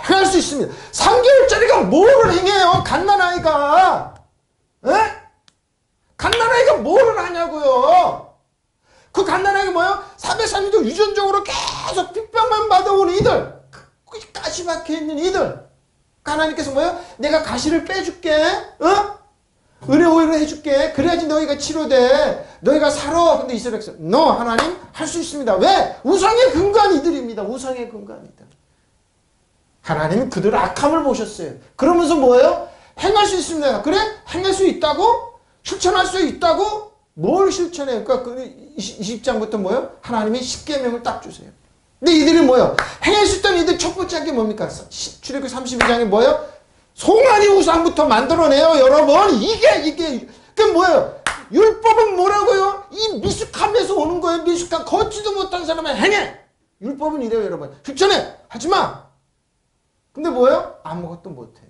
행할 수 있습니다. 3개월짜리가 뭐를 행해요? 갓난아이가. 예? 갓난아이가 뭐를 하냐고요. 그 갓난아이가 뭐예요? 430도 유전적으로 계속 핍박만 받아온 이들. 가시 박혀있는 이들. 하나님께서 뭐예요? 내가 가시를 빼줄게. 은혜 오일을 해줄게. 그래야지 너희가 치료돼. 너희가 살아. 근데 이스라엘 백성, 하나님 할 수 있습니다. 왜? 우상에 근거한 이들입니다. 우상에 근거한 이들. 하나님은 그들의 악함을 보셨어요. 그러면서 뭐예요? 행할 수 있습니다. 그래? 행할 수 있다고? 실천할 수 있다고? 뭘 실천해요? 그러니까 20장부터 뭐예요? 하나님이 10계명을 딱 주세요. 근데 이들이 뭐예요? 행할 수 있다는 이들 첫 번째 게 뭡니까? 출애굽기 32장이 뭐예요? 송아지 우상부터 만들어내요, 여러분. 이게 뭐예요? 율법은 뭐라고요? 이 미숙함에서 오는 거예요. 미숙함. 걷지도 못한 사람은 행해. 율법은 이래요, 여러분. 실천해. 하지마. 근데 뭐예요? 아무것도 못해요.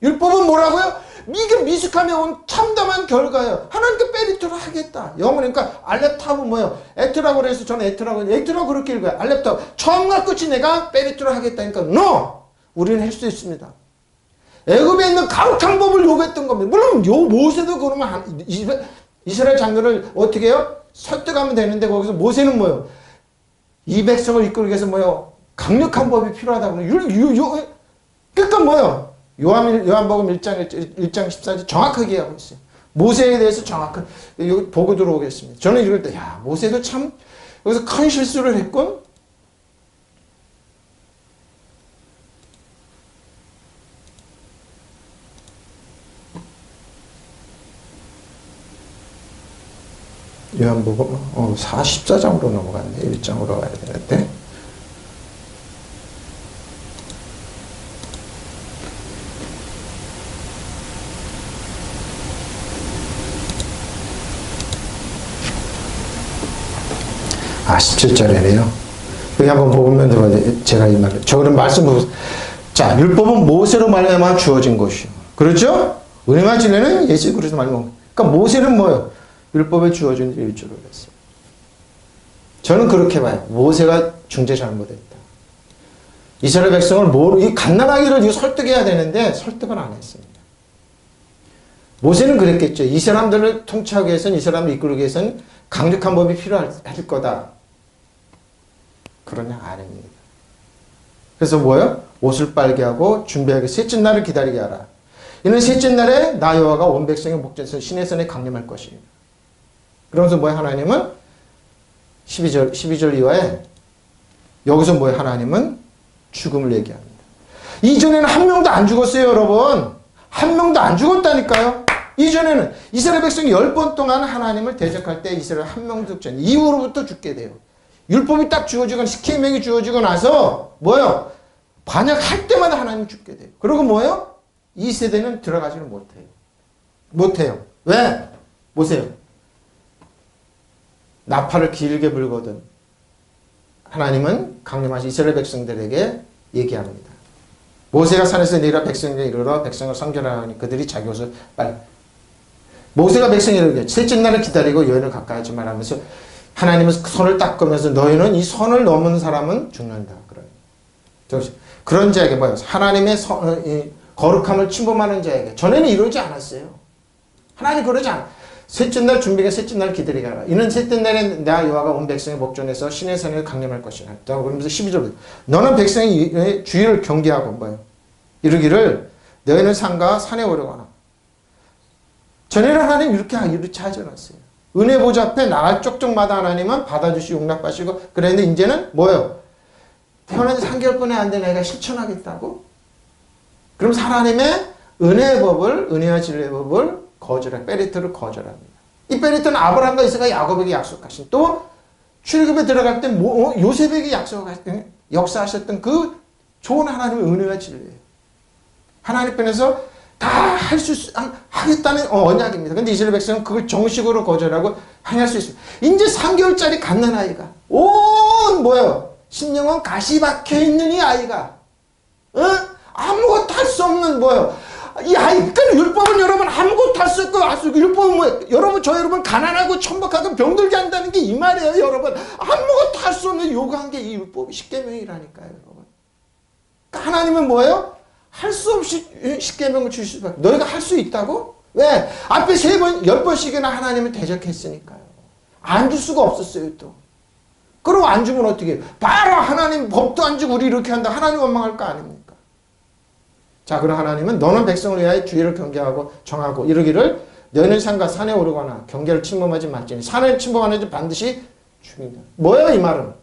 율법은 뭐라고요? 이게 미숙함에 온 참담한 결과예요. 하나님께 베리토를 하겠다. 영어는 그러니까 알렙탑은 뭐예요? 에트라고 그래서 저는 에트라고 그렇게 읽어요. 알렙탑. 처음과 끝이 내가 베리토를 하겠다니까 no! 우리는 할 수 있습니다. 애굽에 있는 가혹한 법을 요구했던 겁니다. 물론 모세도 그러면 이스라엘 장로를 어떻게 해요? 설득하면 되는데 거기서 모세는 뭐예요? 이 백성을 이끌기 위해서 뭐예요? 강력한 법이 필요하다고. 그러니까 뭐예요? 요한복음 1장 14절 정확하게 하고 있어요. 모세에 대해서 정확한 보고 들어오겠습니다. 저는 이럴 때 야 모세도 참 여기서 큰 실수를 했군. 요한복음 14장으로 넘어갔네. 1장으로 가야 되는데. 아, 17절이네요. 여기 한번 보면 제가 이 말을. 저 그럼 말씀 보세요. 자, 율법은 모세로 말미암아 주어진 것이요. 그렇죠? 은혜와 진리는 예수 그리스도 말미암아. 그러니까 모세는 뭐예요? 율법에 주어진 일조를 했어요. 저는 그렇게 봐요. 모세가 중재 잘못했다. 이스라엘 백성을 이 갓난아기를 설득해야 되는데 설득을 안 했습니다. 모세는 그랬겠죠. 이 사람들을 통치하기 위해서는 이 사람을 이끌기 위해서는 강력한 법이 필요할 거다. 그러냐? 아닙니다. 그래서 뭐예요? 옷을 빨게 하고 준비하게 셋째 날을 기다리게 하라. 이는 셋째 날에 나 여호와가 온 백성의 목전에서 시내산에 강림할 것이에요. 그러면서 뭐예요? 하나님은 12절 이하에 여기서 뭐예요? 하나님은 죽음을 얘기합니다. 이전에는 한 명도 안 죽었어요, 여러분. 한 명도 안 죽었다니까요. 이전에는 이스라엘 백성이 10번 동안 하나님을 대적할 때 이스라엘 한 명도 죽지 않아요. 이후로부터 죽게 돼요. 율법이 딱 주어지고 십계명이 주어지고 나서 뭐예요? 반역할 때마다 하나님이 죽게 돼요. 그리고 뭐예요? 이 세대는 들어가지는 못해요. 못해요. 왜? 보세요. 나팔을 길게 불거든 하나님은 강림하신 이스라엘 백성들에게 얘기합니다. 모세가 산에서 내려 백성에게 이르러 백성을 성결하니 그들이 자기 옷을 빨리. 모세가 백성에게 이르되 셋째 날을 기다리고 여인을 가까이 하지 말하면서 하나님은 선을 닦으면서 너희는 이 선을 넘은 사람은 죽는다. 그런 자에게 뭐예요? 하나님의 거룩함을 침범하는 자에게. 전에는 이러지 않았어요. 하나님 그러지 않아. 셋째 날 준비가 셋째 날 기다리게 하라. 이는 셋째 날에 나 여호와가 온 백성의 목전에서 신의 산을 강림할 것이라. 그러면서 12절 너는 백성의 주의를 경계하고 뭐예요? 이르기를 너희는 산과 산에 오르거나. 전에는 하나님 이렇게 하지 않았어요. 은혜 보좌 앞에 나갈 쪽쪽마다 하나님은 받아주시고 용납하시고 그랬는데 이제는 뭐예요? 태어난 지 3개월뿐이 안 된 애가 실천하겠다고? 그럼 하나님의 은혜의 법을 은혜와 진리의 법을 베리트를 거절합니다. 이 베리트는 아브라함과 이삭과 야곱에게 약속하신 또 출애굽에 들어갈 때 요셉에게 역사하셨던 그 좋은 하나님의 은혜와 진리예요. 하나님 편에서 다 하겠다는 언약입니다. 근데 이스라엘 백성은 그걸 정식으로 거절하고 행할 수 있습니다. 이제 3개월짜리 갓난아이가 뭐예요? 심령은 가시 박혀있는 이 아이가 아무것도 할 수 없는 뭐예요? 이 아이, 그러니까 율법은 여러분 아무것도 할 수 없고 율법은 뭐예요? 여러분 여러분 가난하고 천박하고 병들게 한다는 게 이 말이에요. 여러분 아무것도 할 수 없는 요구한 게 이 율법이 십계명이라니까요. 여러분. 그러니까 하나님은 뭐예요? 할 수 없이 십계명을 주실 수밖에. 너희가 할 수 있다고? 왜? 앞에 3번, 10번씩이나 하나님을 대적했으니까요. 안 줄 수가 없었어요, 또. 그럼 안 주면 어떻게 해요? 바로 하나님 법도 안 주고 우리 이렇게 한다. 하나님 원망할 거 아닙니까? 자, 그럼 하나님은 너는 백성을 위하여 주의를 경계하고 정하고 이르기를 너희는 산과 산에 오르거나 경계를 침범하지 말지니 산을 침범하는 자 반드시 죽인다. 뭐예요, 이 말은?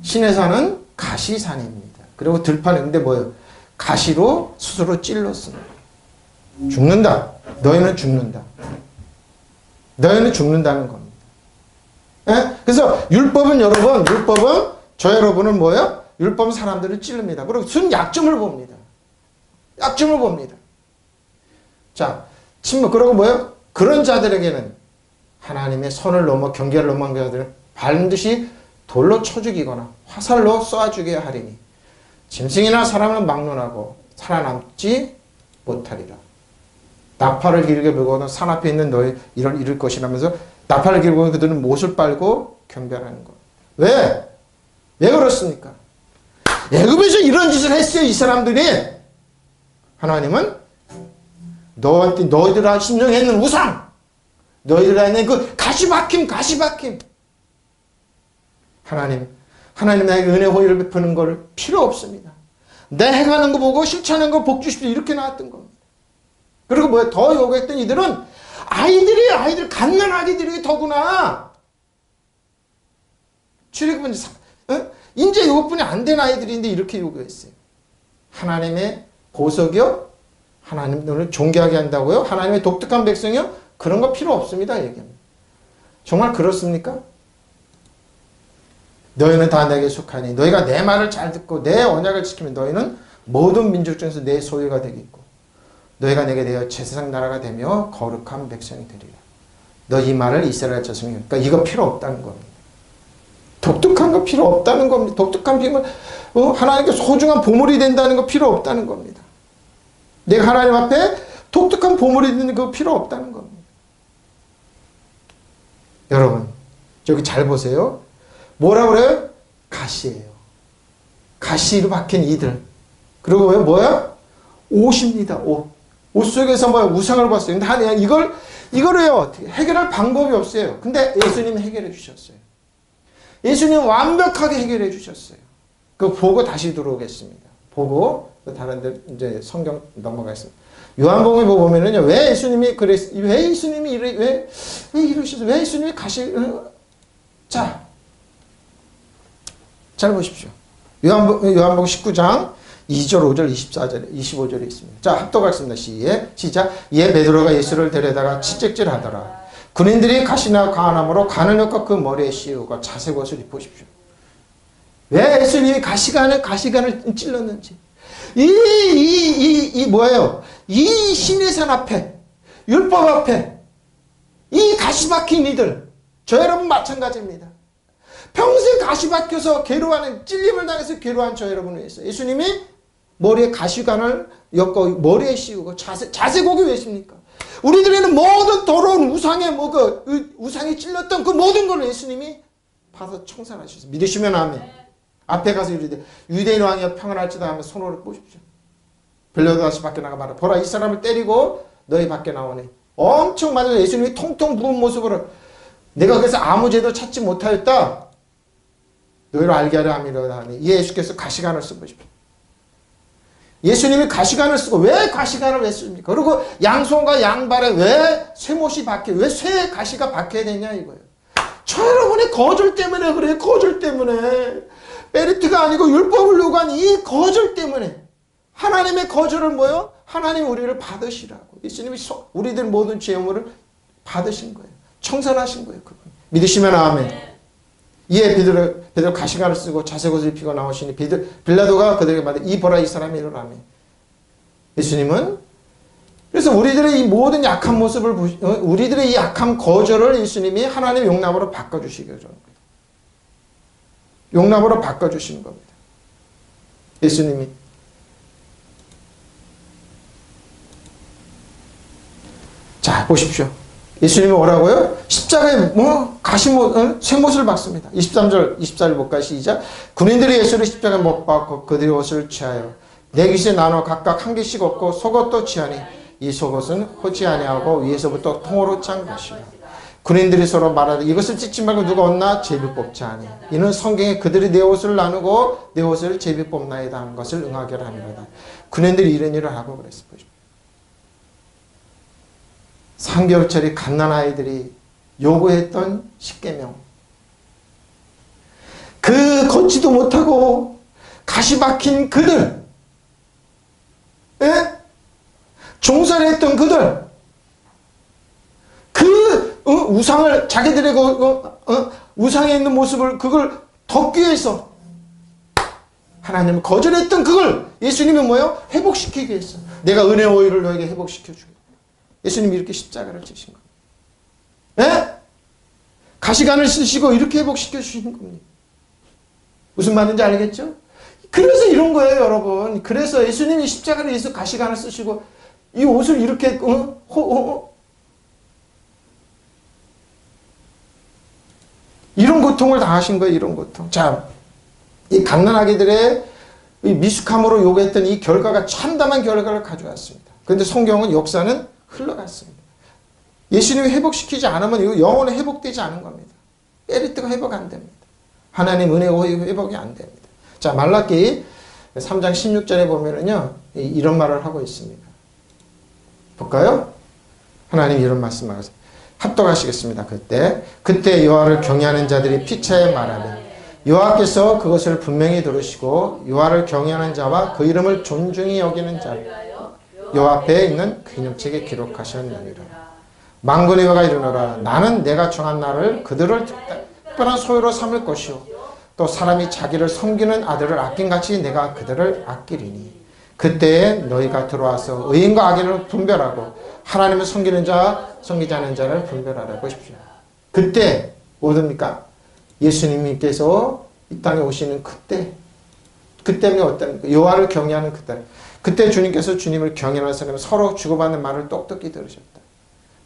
신의 산은 가시산입니다. 그리고 들판은 근데 뭐예요? 가시로 스스로 찔렀습니다. 죽는다. 너희는 죽는다. 너희는 죽는다는 겁니다. 예? 그래서 율법은 저 여러분은 뭐예요? 율법은 사람들을 찌릅니다. 그리고 순 약점을 봅니다. 약점을 봅니다. 자, 그리고 뭐예요? 그런 자들에게는 하나님의 선을 넘어 경계를 넘어간 자들은 반드시 돌로 쳐 죽이거나 화살로 쏘아 죽여야 하리니 짐승이나 사람을 막론하고 살아남지 못하리라. 나팔을 길게 불고는 산 앞에 있는 너희 이를 이룰 것이라면서 나팔을 길게 불고 그들은 못을 빨고 경배하는 것. 왜? 왜 그렇습니까? 애굽에서 이런 짓을 했어요. 이 사람들이. 하나님은 너한테 너희들아 신령했는 우상, 너희들아 있는 그 가시박힘 하나님 나에게 은혜 호의를 베푸는 걸 필요 없습니다. 내 행하는 거 보고 실천하는 거 복 주십시오. 이렇게 나왔던 겁니다. 그리고 뭐야 더 요구했던 이들은 아이들 갓난아기들이 더구나 출애굽은 이제 요것뿐이 안 된 아이들인데 이렇게 요구했어요. 하나님의 보석이요? 하나님을 존귀하게 한다고요? 하나님의 독특한 백성이요? 그런 거 필요 없습니다. 얘기합니다. 정말 그렇습니까? 너희는 다 내게 속하니 너희가 내 말을 잘 듣고 내 언약을 지키면 너희는 모든 민족 중에서 내 소유가 되겠고 너희가 내게 되어 제사장 나라가 되며 거룩한 백성이 되리라. 너 이 말을 이스라엘 자손이 그러니까 이거 필요 없다는 겁니다. 독특한 거 필요 없다는 겁니다. 독특한 비밀 하나님께 소중한 보물이 된다는 거 필요 없다는 겁니다. 내가 하나님 앞에 독특한 보물이 되는 거 필요 없다는 겁니다. 여러분 여기 잘 보세요. 뭐라 그래요? 가시예요. 가시로 박힌 이들. 그리고 왜 뭐야? 옷입니다. 옷 속에서 뭐야? 우상을 봤어요. 근데 이거를요 해결할 방법이 없어요. 근데 예수님이 해결해 주셨어요. 예수님은 완벽하게 해결해 주셨어요. 그거 보고 다시 들어오겠습니다. 보고 다른 데 이제 성경 넘어가겠습니다. 요한복음에 보면은요 왜 예수님이 왜 예수님이 왜 이러셨어요? 왜 예수님이 잘 보십시오. 요한복음 19장 2절, 5절, 24절, 25절에 있습니다. 자, 합독하겠습니다. 시작. 이에 베드로가 예수를 데려다가 채찍질 하더라. 군인들이 가시나 가안함으로 관을 엮어 그 머리에 씌우고 자색 옷을 입으십시오. 왜 예수님이 가시관을 찔렀는지. 뭐예요? 이 신의 산 앞에, 율법 앞에, 이 가시 박힌 이들, 저 여러분 마찬가지입니다. 평생 가시 박혀서 괴로워하는, 찔림을 당해서 괴로워한 저 여러분을 위해서 예수님이 머리에 가시관을 엮어 머리에 씌우고 자색옥이 왜 있습니까? 우리들에는 모든 더러운 우상에 우상이 찔렀던 그 모든 걸 예수님이 받아 청산하셨어요. 믿으시면 아멘. 앞에 가서 이르되 유대인 왕이여 평안할지다 하면 손으로 보십시오. 빌라도 다시 밖에 나가 말하 보라 이 사람을 때리고 너희 밖에 나오니 엄청 맞아요. 예수님이 통통 부은 모습으로 내가 그래서 아무 죄도 찾지 못하였다. 너희를 알게 하려 함이로다 하니 이 예수께서 가시관을 써보십시오. 예수님이 가시관을 쓰고 왜 가시관을 왜 씁니까? 그리고 양손과 양발에 왜 쇠못이 박혀 왜 쇠 가시가 박혀야 되냐 이거예요. 저 여러분의 거절 때문에 그래요. 거절 때문에 메리트가 아니고 율법을 요구한 이 거절 때문에 하나님의 거절을 뭐요? 하나님 우리를 받으시라고 예수님이 우리들 모든 죄물을 받으신 거예요. 청산하신 거예요. 그분. 믿으시면 아멘. 이에 베드로 가시관을 쓰고 자색옷을 입히고 나오시니 빌라도가 그들에게 말해 이 보라 이 사람이 이러라며. 예수님은 그래서 우리들의 이 모든 약한 모습을 우리들의 이 약한 거절을 예수님이 하나님의 용납으로 바꿔주시기로 하는 거예요. 용납으로 바꿔주시는 겁니다. 예수님이 자 보십시오. 예수님이 뭐라고요? 십자가에 쇠못을 박습니다. 23절, 24절 볼까요? 시작. 군인들이 예수를 십자가에 못 박고 그들의 옷을 취하여 네 깃에 나눠 각각 한 깃씩 얻고 속옷도 취하니 이 속옷은 호지 아니하고 위에서부터 통으로 짠 것이라. 군인들이 서로 말하되 이것을 찢지 말고 누가 얻나 제비 뽑자 하니 이는 성경에 그들이 내 옷을 나누고 내 옷을 제비 뽑나이다 하는 것을 응하게 하니라. 군인들이 이런 일을 하고 그랬습니다. 3개월짜리 갓난아이들이 요구했던 십계명 그 걷지도 못하고 가시 박힌 그들 종살이 했던 그들 그 우상을 자기들의 우상에 있는 모습을 그걸 덮기 위해서 하나님을 거절했던 그걸 예수님이 뭐예요? 회복시키기 위해서 내가 은혜 오일을 너에게 회복시켜주겠다. 예수님이 이렇게 십자가를 지신 겁니다. 가시관을 쓰시고 이렇게 회복시켜 주시는 겁니다. 무슨 말인지 알겠죠? 그래서 이런 거예요, 여러분. 그래서 예수님이 십자가를 위해서 가시관을 쓰시고 이 옷을 이렇게 이런 고통을 당하신 거예요. 이런 고통. 자, 이 갓난아기들의 이 미숙함으로 요구했던 이 결과가 참담한 결과를 가져왔습니다. 그런데 성경은 역사는 흘러갔습니다. 예수님이 회복시키지 않으면 이거 영원히 회복되지 않은 겁니다. 메리트가 회복 안 됩니다. 하나님 은혜가 회복이 안 됩니다. 자, 말라기 3장 16절에 보면은요, 이런 말을 하고 있습니다. 볼까요? 하나님 이런 말씀을 하세요. 합독하시겠습니다. 그때 여호와를 경외하는 자들이 피차에 말하며 여호와께서 그것을 분명히 들으시고 여호와를 경외하는 자와 그 이름을 존중히 여기는 자를 여호와 앞에 있는 기념책에 기록하셨느니라. 만군의 여호와가 이르노라. 나는 내가 정한 날을 그들을 특별한 소유로 삼을 것이요 또 사람이 자기를 섬기는 아들을 아낀같이 내가 그들을 아끼리니 그때에 너희가 들어와서 의인과 악인을 분별하고 하나님을 섬기는 자와 섬기지 않는 자를 분별하라고 보십시오. 그때 어딥니까? 예수님께서 이 땅에 오시는 그때는 어떤 여호와를 경외하는 그때 주님께서 주님을 경외하는 사람은 서로 주고받는 말을 똑똑히 들으셨다.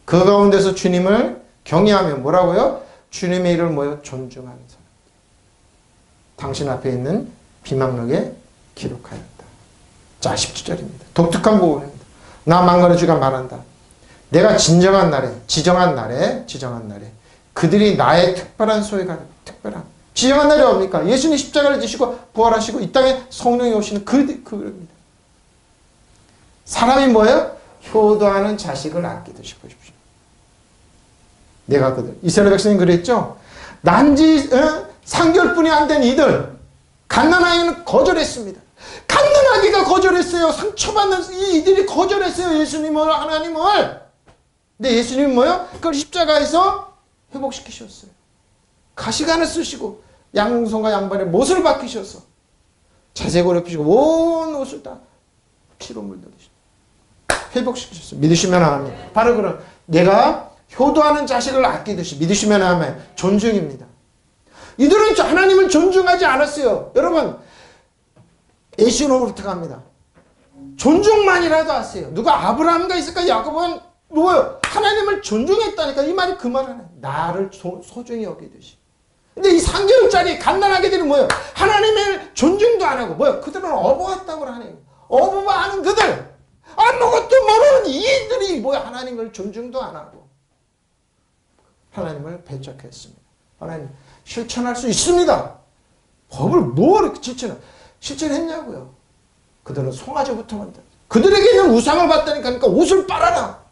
그 가운데서 주님을 경외하면 뭐라고요? 주님의 일을 뭐요? 존중하는 사람. 당신 앞에 있는 비망록에 기록하였다. 자, 17절입니다. 독특한 부분입니다. 나 만군의 주가 말한다. 내가 지정한 날에 그들이 나의 특별한 소유가 특별한 지정한 날이 뭡니까? 예수님 십자가를 지시고 부활하시고 이 땅에 성령이 오시는 그입니다. 사람이 뭐예요? 효도하는 자식을 아끼듯이 보십시오. 내가 이스라엘 백성이 그랬죠? 난지 3개월뿐이 안 된 이들 갓난아기는 거절했습니다. 갓난아기가 거절했어요. 상처받는 이들이 거절했어요. 예수님을 하나님을. 근데 예수님은 뭐예요? 그걸 십자가에서 회복시키셨어요. 가시관을 쓰시고 양손과 양발에 못을 박히셔서 자색을 입히시고 온 옷을 다 피로 물들이시고 회복시키셨어요. 믿으시면 아멘. 바로 그런 내가 효도하는 자식을 아끼듯이 믿으시면 아멘. 존중입니다. 이들은 하나님을 존중하지 않았어요. 여러분 에시노부터 갑니다. 존중만이라도 하세요. 누가 아브라함과 있을까? 야곱은 뭐예요? 하나님을 존중했다니까. 이 말이 그 말을 해. 나를 소중히 여기듯이. 근데 이 3개월짜리 갓난아기들은 뭐예요? 하나님의 존중도 안 하고 뭐예요? 그들은 어부했다고 하네요. 어부하는 그들. 아무것도 모르는 이들이 뭐예요? 하나님을 존중도 안 하고 하나님을 배척했습니다. 하나님 실천할 수 있습니다. 법을 뭐 실천했냐고요. 그들은 송아지부터 만다. 그들에게 있는 우상을 봤다니까. 그러니까 옷을 빨아라.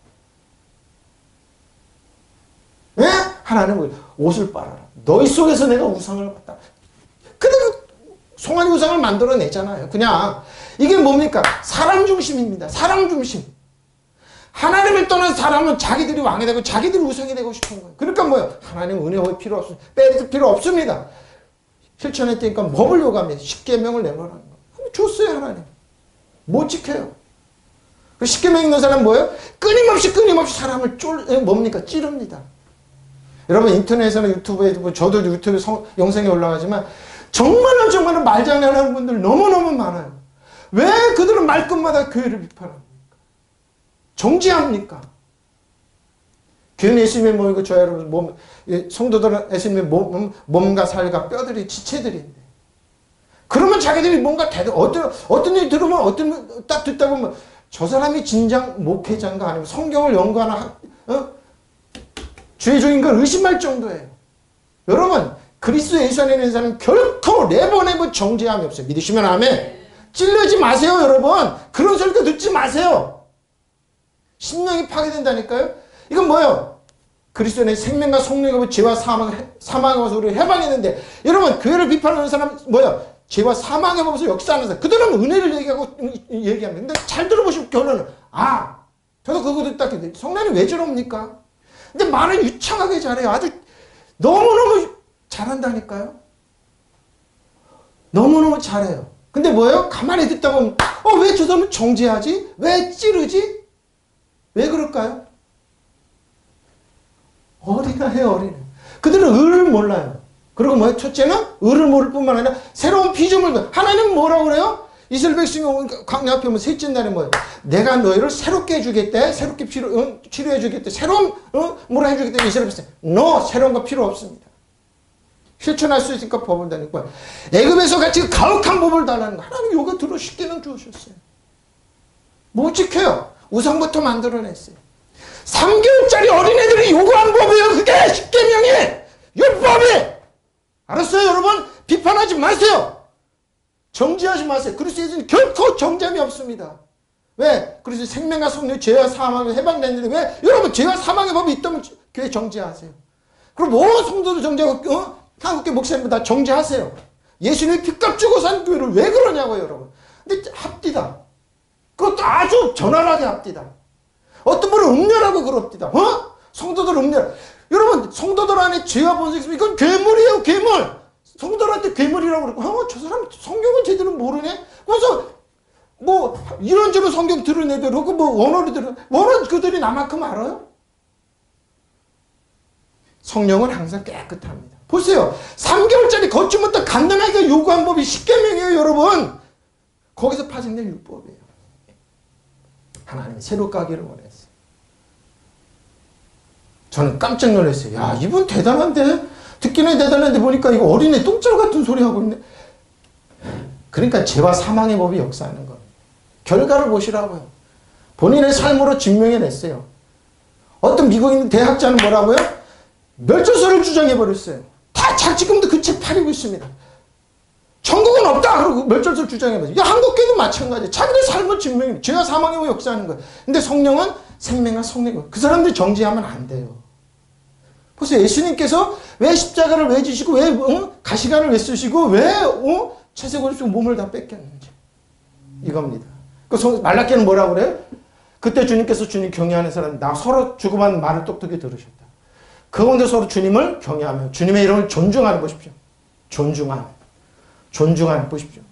예? 하나님은 옷을 빨아라. 너희 속에서 내가 우상을 봤다. 그들은 송아지 우상을 만들어내잖아요. 그냥 이게 뭡니까? 사람 중심입니다. 사람 중심. 하나님을 떠난 사람은 자기들이 왕이 되고 자기들이 우상이 되고 싶은 거예요. 그러니까 뭐예요? 하나님 은혜 필요 없습니다. 빼릴 필요 없습니다. 실천했다니까 법을 요구합니다. 10계명을 내놓으라는 거. 줬어요, 하나님. 못 지켜요. 그 10계명 있는 사람은 뭐예요? 끊임없이 사람을 뭡니까? 찌릅니다. 여러분 인터넷에나 유튜브에 저도 유튜브에 영상이 올라가지만 정말로 말장난하는 분들 너무너무 많아요. 왜 그들은 말끝마다 교회를 비판합니까? 정지합니까? 교회는 예수님의 몸이고 저 여러분 성도들은 예수님의 몸과 살과 뼈들이 지체들인데 그러면 자기들이 뭔가 어떤 일 들으면 딱 듣다 보면 저 사람이 진정 목회자인가 아니면 성경을 연구하나 주의 종인 걸 의심할 정도예요. 여러분 그리스도 예수 안에 있는 사람은 결코 네버 정죄함이 없어요. 믿으시면 아멘. 찔르지 마세요 여러분. 그런 소리도 듣지 마세요. 심령이 파괴된다니까요. 이건 뭐예요? 그리스도 안에 생명과 성령과 죄와 사망의 법에서 우리가 해방했는데 여러분 교회를 비판하는 사람 뭐예요? 죄와 사망의 법에서 역사하는 사람 그들은 은혜를 얘기합니다. 근데 잘 들어보시면 결론은 저도 그거 듣다 성령이 왜 저럽니까? 근데 말을 유창하게 잘해요. 아주 너무너무 잘한다니까요. 너무너무 잘해요. 근데 뭐예요? 가만히 듣다 보면 왜 저 사람은 정죄하지? 왜 찌르지? 왜 그럴까요? 어린아이에요, 어린아이. 그들은 을을 몰라요. 그리고 뭐예요? 첫째는 을을 모를 뿐만 아니라 새로운 피조물. 하나님은 뭐라고 그래요? 이스라엘 백성이 광야 앞에 오면 셋째 날에 뭐예요? 내가 너희를 새롭게 해주겠대. 새롭게 치료해 주겠대. 새로운 뭐라 해주겠대. 이스라엘 백성. 새로운 거 필요 없습니다. 실천할 수 있으니까 법을 달라는 거야. 애굽에서 같이 가혹한 법을 달라는 거야. 하나님 요거 들어 쉽게는 주셨어요. 못 지켜요. 우상부터 만들어냈어요. 3개월짜리 어린애들이 요구한 법이에요. 그게 십계명이 율법이. 알았어요, 여러분? 비판하지 마세요. 정죄하지 마세요. 그리스도에서는 결코 정죄함이 없습니다. 왜? 그래서 생명과 성령, 죄와 사망을 해방됐는데 왜? 여러분 죄와 사망의 법이 있다면 교회 정죄하세요. 그럼 모든 성도도 정죄하고 한국교 목사님들 다 정죄하세요. 예수님이 피값 주고 산 교회를 왜 그러냐고요, 여러분. 근데 합디다. 그것도 아주 전환하게 합디다. 어떤 분은 음녀라고 그럽디다. 성도들 음녀. 여러분 성도들 안에 죄와 본성이 있으면 이건 괴물이에요, 괴물. 성도들한테 괴물이라고 그러고 저 사람 성경을 제대로 모르네. 그래서 뭐 이런저런 성경 들은 애들 그러고 뭐 원어를 들은 원어는 그들이 나만큼 알아요? 성령은 항상 깨끗합니다. 보세요. 3개월짜리 걷지부터 갓난아이가 요구한 법이 십계명이에요, 여러분. 거기서 파생된 율법이에요. 하나님이 새롭게 하기를 원했어요. 저는 깜짝 놀랐어요. 야, 이분 대단한데? 듣기는 대단한데 보니까 이거 어린애 똥줄 같은 소리 하고 있네. 그러니까 죄와 사망의 법이 역사하는 거예요. 결과를 보시라고요. 본인의 삶으로 증명해냈어요. 어떤 미국인 대학자는 뭐라고요? 멸절설을 주장해버렸어요. 다 지금도 그 책 팔리고 있습니다. 천국은 없다! 그러고 멸절설 주장해버렸어요. 한국교회도 마찬가지예요. 자기의 삶을 증명해. 죄와 사망의 법이 역사하는 거예요. 근데 성령은 생명과 성령. 그 사람들 정죄하면 안 돼요. 보세요. 예수님께서 왜 십자가를 왜 지시고 왜 가시관을 왜 쓰시고 왜 채색을 쓰고 몸을 다 뺏겼는지 이겁니다. 그 말라기는 뭐라고 그래요? 그때 주님께서 주님 경외하는 사람 나 서로 주고받는 말을 똑똑히 들으셨다. 그건데 서로 주님을 경외하며 주님의 이름을 존중하는 보십시오. 존중하는 보십시오.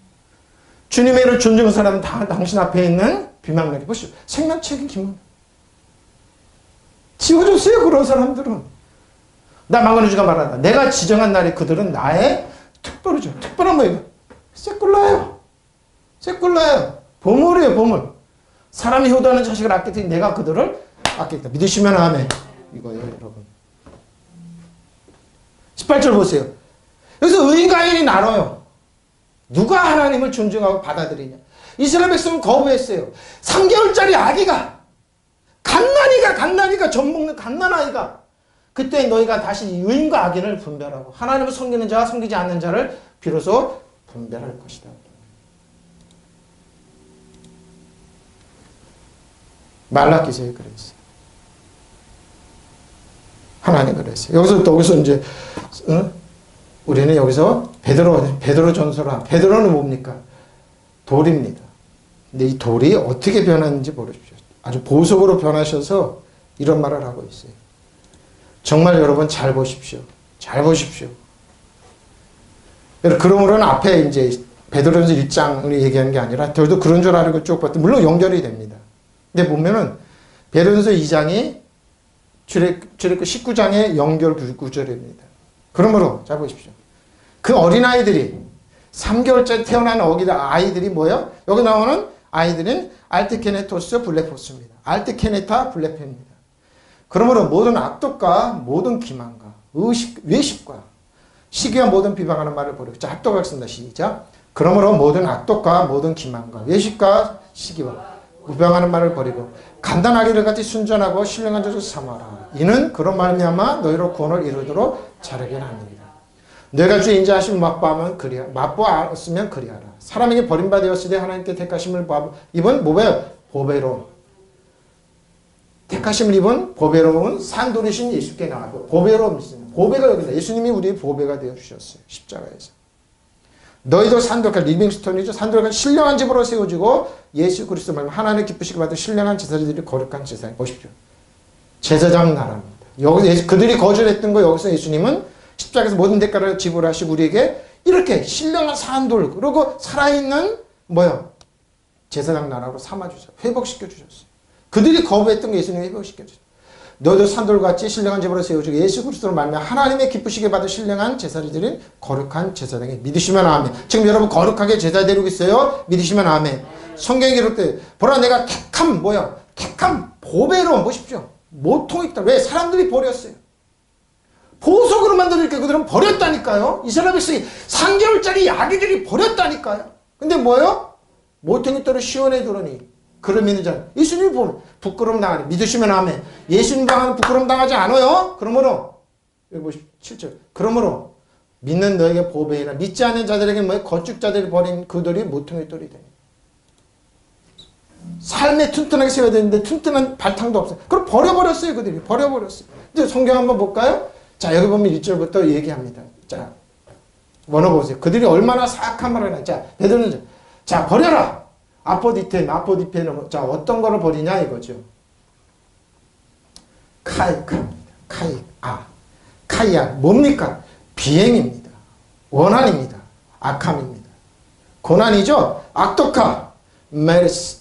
주님의 이름을 존중하는 사람은 다 당신 앞에 있는 비망나게 보십시오. 생명책임 기만 지워줬어요. 그런 사람들은. 나 망언주가 말한다. 내가 지정한 날에 그들은 나의 특별이죠. 특별한 뭐예요? 세꿀라예요. 보물이에요, 보물. 사람이 효도하는 자식을 아끼더니 내가 그들을 아끼겠다. 믿으시면 아멘. 이거예요, 여러분. 18절 보세요. 여기서 의인과 인이 나눠요. 누가 하나님을 존중하고 받아들이냐. 이스라엘 백성은 거부했어요. 3개월짜리 아기가 갓난이가 젖먹는 갓난아이가 그때 너희가 다시 의인과 악인을 분별하고 하나님을 섬기는 자와 섬기지 않는 자를 비로소 분별할 것이다. 말라기서에 그랬어요. 하나님 그랬어요. 여기서 이제 우리는 여기서 베드로 전서라. 베드로는 뭡니까? 돌입니다. 근데 이 돌이 어떻게 변하는지 모르십시오. 아주 보석으로 변하셔서 이런 말을 하고 있어요. 정말 여러분 잘 보십시오. 잘 보십시오. 그러므로는 앞에 이제 베드로전서 1장을 얘기하는 게 아니라 저도 그런 줄 알고 쭉 봤더니 물론 연결이 됩니다. 근데 보면은 베드로전서 2장이 출애굽 19장의 연결 구절입니다. 그러므로 잘 보십시오. 그 어린아이들이 3개월짜리 태어난 아이들이 뭐예요? 여기 나오는 아이들은 알트케네토스 블레포스입니다. 알트케네타 블레페입니다. 그러므로 모든 악독과 모든 기만과 외식과 시기와 모든 비방하는 말을 버리고 자, 합독하겠습니다. 시작. 그러므로 모든 악독과 모든 기만과 외식과 시기와 비방하는 말을 버리고 간단하기를 같이 순전하고 신령한 자를 삼아라. 이는 그런 말미암아 너희로 구원을 이루도록 자르게 합니다. 너희가 주의 인자하심을 맛보았으면 그리하라. 사람에게 버림받았으되 하나님께 택하심을 입은 보배로움. 택하심을 입은 보배로운 산돌이신 예수께 나가고 보배로움 있습니다. 보배가 여기다. 예수님이 우리의 보배가 되어주셨어요. 십자가에서. 너희도 산돌가 리빙스톤이죠. 산돌가 신령한 집으로 세워지고 예수 그리스도 말씀 하나님 기쁘시게 받은 신령한 제사장들이 거룩한 제사장. 보십시오. 제사장 나라입니다. 여기서 그들이 거절했던 거 여기서 예수님은 십자가에서 모든 대가를 지불하시고 우리에게 이렇게 신령한 산돌 그리고 살아있는 제사장 나라로 삼아주셨어요. 회복시켜주셨어요. 그들이 거부했던 거 예수님이 회복시켜주셨어요. 너희도 산돌같이 신령한 제사로 세워주고 예수 그리스도로 말미암아 하나님의 기쁘시게 받을 신령한 제사를 드린 거룩한 제사장이 믿으시면 아멘. 지금 여러분 거룩하게 제사 드리고 있어요? 믿으시면 아멘. 성경에 기록돼 보라 내가 택함 뭐야? 택함 보배로 보십시오. 모통이 있다. 왜? 사람들이 버렸어요. 보석으로 만들니까 그들은 버렸다니까요. 이스라엘 백성이 3개월짜리 아기들이 버렸다니까요. 근데 뭐예요? 모퉁이 돌을 시원해 두르니 그를 믿는 자는 예수님을 보면 부끄러움 당하니 믿으시면 아멘. 예수님 당하는 부끄러움 당하지 않아요. 그러므로 여기 보십시오. 7절 그러므로 믿는 너에게 보배이나 믿지 않는 자들에게 뭐 거축자들이 버린 그들이 모퉁이 돌이 되니 삶에 튼튼하게 세워야 되는데 튼튼한 발탕도 없어요. 그럼 버려버렸어요. 그들이 버려버렸어요. 이제 성경 한번 볼까요? 자 여기 보면 1절부터 얘기합니다. 자 원어 보세요. 그들이 얼마나 사악한 말을 하나. 자 베드로는 자 버려라. 아포디페는 자 어떤 거를 버리냐 이거죠. 카이아 뭡니까? 비행입니다. 원한입니다. 악함입니다. 고난이죠. 악독하 메르스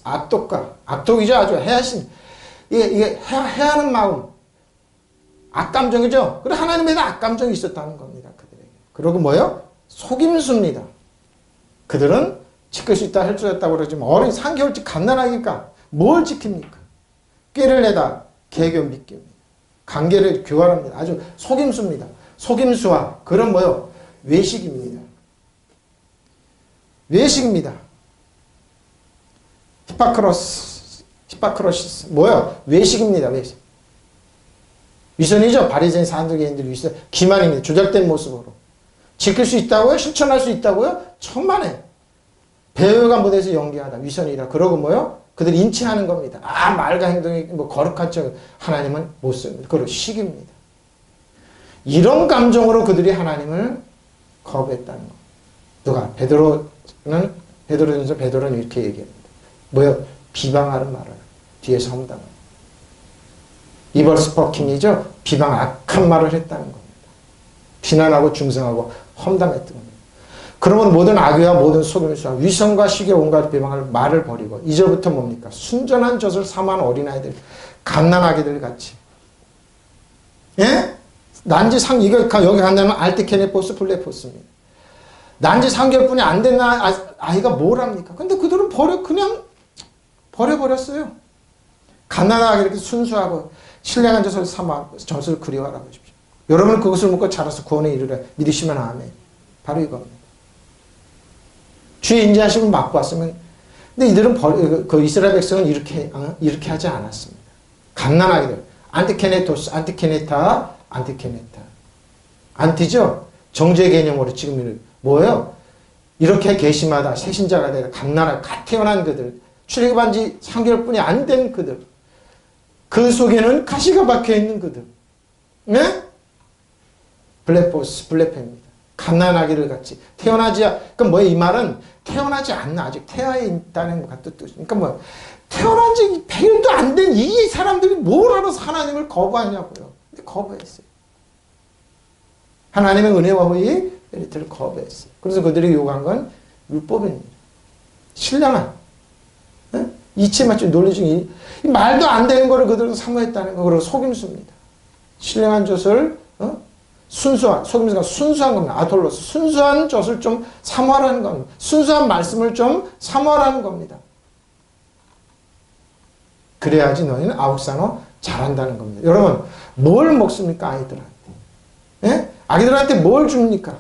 악독이죠. 아주 해하신 이게 해하는 마음 악감정이죠. 그리고 하나님에 대한 악감정이 있었다는 겁니다. 그들에게. 그리고 뭐예요? 속임수입니다. 그들은 지킬 수 있다 할 수 있다고 그러지만 어린 3개월째 갓난아기니까 뭘 지킵니까? 꾀를 내다 개교 믿기입니다. 관계를 교환합니다. 아주 속임수입니다. 속임수와 그런 뭐요? 외식입니다. 외식입니다. 히파크로시스 뭐야? 외식입니다. 외식. 위선이죠. 바리새인 사두개인들이 위선 기만입니다. 조작된 모습으로 지킬 수 있다고요? 실천할 수 있다고요? 천만에 배우가 무대에서 연기하다 위선이라 그러고 뭐요? 그들이 인치하는 겁니다. 말과 행동이 뭐 거룩한 척 하나님은 못 씁니다. 그리고 식입니다. 이런 감정으로 그들이 하나님을 거부했다는 거. 누가? 베드로는 이렇게 얘기합니다. 뭐요? 비방하는 말을 뒤에서 험담합니다. 이벌 스포킹이죠. 비방 악한 말을 했다는 겁니다. 비난하고 중성하고 험담했던 겁니다. 그러면 모든 악의와 모든 속임수와 위선과 시기와 온갖 비방할 말을 버리고 이제부터 뭡니까? 순전한 젖을 사모하는 어린아이들 갓난아기들 같이 예? 난지 이거 여기 간다면 알티케네포스 블레포스입니다. 난지 3개월뿐이 안 된 아이가 뭘 합니까? 근데 그들은 그냥 버려버렸어요. 갓난아기 이렇게 순수하고 신령한 젖을 사모하고 젖을 그리워하라 보십시오. 여러분은 그것을 먹고 자라서 구원에 이르라 믿으시면 아멘. 바로 이겁니다. 주의 인자하심을 맛고 왔으면 근데 이들은 그 이스라엘 백성은 이렇게 하지 않았습니다. 갓난아기들 안티케네토스 안티케네타 안티죠. 정죄 개념으로 지금 뭐예요? 이렇게 괘씸하다 새신자가 되다 갓난아기 갓 태어난 그들 출애굽한 지 3개월뿐이 안 된 그들 그 속에는 가시가 박혀있는 그들 네? 블레페입니다. 갓난아기를 같이 그러니까 뭐예요? 이 말은 태어나지 않나 아직 태아에 있다는 것 같은 뜻. 그러니까 뭐 태어난 지 100일도 안 된 이 사람들이 뭘 알아서 하나님을 거부하냐고요. 근데 거부했어요. 하나님의 은혜와 후에 메리트를 거부했어요. 그래서 그들이 요구한 건 율법입니다. 신령한 이치에 맞춘 논리 중에 말도 안 되는 거를 그들은 사모했다는 거. 그리고 속임수입니다. 신령한 젖을 속임수가 순수한 겁니다. 아톨로스 순수한 젖을 좀 사모하라는 겁니다. 순수한 말씀을 좀 사모하라는 겁니다. 그래야지 너희는 아웃사노 잘한다는 겁니다. 여러분 뭘 먹습니까? 아이들한테. 예? 아기들한테 뭘 줍니까?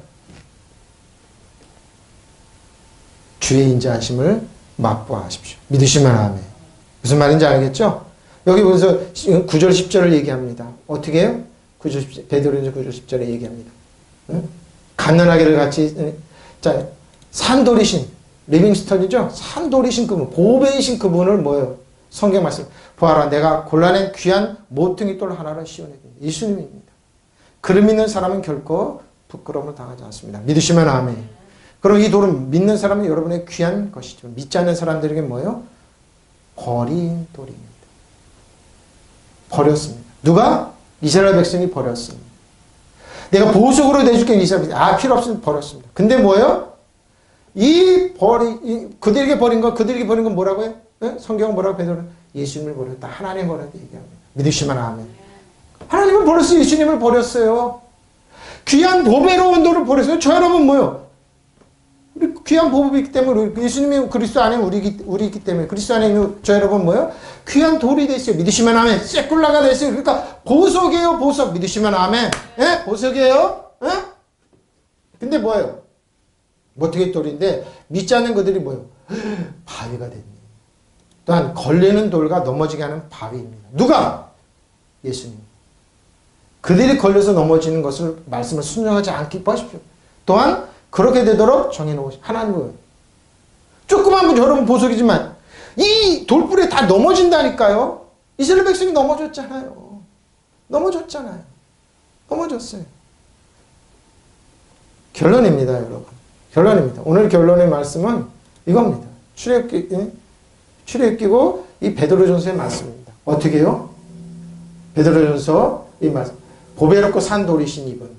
주의 인자하심을 맛보아하십시오. 믿으시면 아멘. 무슨 말인지 알겠죠? 여기 보면서 9절 10절을 얘기합니다. 어떻게 해요? 9절 10절, 베드로전서 9절 10절에 얘기합니다. 응? 갓난아기를 같이 자 산돌이신 리빙스턴이죠? 산돌이신 그분 보배이신 그분을 뭐예요? 성경 말씀 보아라 내가 골라낸 귀한 모퉁이 돌 하나를 씌워내겠다. 예수님입니다. 그를 믿는 사람은 결코 부끄러움을 당하지 않습니다. 믿으시면 아멘. 그럼 이 돌은 믿는 사람은 여러분의 귀한 것이죠. 믿지 않는 사람들에게 뭐예요? 버린 돌입니다. 버렸습니다. 누가? 이스라엘 백성이 버렸습니다. 내가 보석으로 내줄게 이스라엘 백성. 필요 없으면 버렸습니다. 근데 뭐예요? 그들에게 버린 건 뭐라고요? 네? 성경은 뭐라고 베드로는 예수님을 버렸다. 하나님 버렸다 얘기합니다. 믿으시면 아멘. 하나님은 벌써 예수님을 버렸어요. 귀한 보배로운 돌을 버렸어요. 저 여러분 뭐요? 우리 귀한 보배이기 때문에 예수님이 그리스도 안에 우리이기 때문에 그리스도 안에 있는 저 여러분 뭐요? 귀한 돌이 됐어요. 믿으시면 아멘. 세kul라가 됐어요. 그러니까 보석이에요. 보석. 믿으시면 아멘. 예? 보석이에요. 예? 근데 뭐예요? 어떻게 돌인데 믿지 않는 그들이 뭐예요? 바위가 됐네. 또한 걸리는 돌과 넘어지게 하는 바위입니다. 누가? 예수님. 그들이 걸려서 넘어지는 것을 말씀을 순종하지 않기 하십시오. 또한 그렇게 되도록 정해놓으시 하나님은 조그만 여러분 보석이지만 이 돌불에 다 넘어진다니까요. 이스라엘 백성이 넘어졌잖아요. 넘어졌잖아요. 넘어졌어요. 결론입니다, 여러분. 결론입니다. 오늘 결론의 말씀은 이겁니다. 출애굽기고 이 베드로전서의 말씀입니다. 어떻게 해요? 베드로전서 이 말씀. 보배롭고 산 돌이신 이분.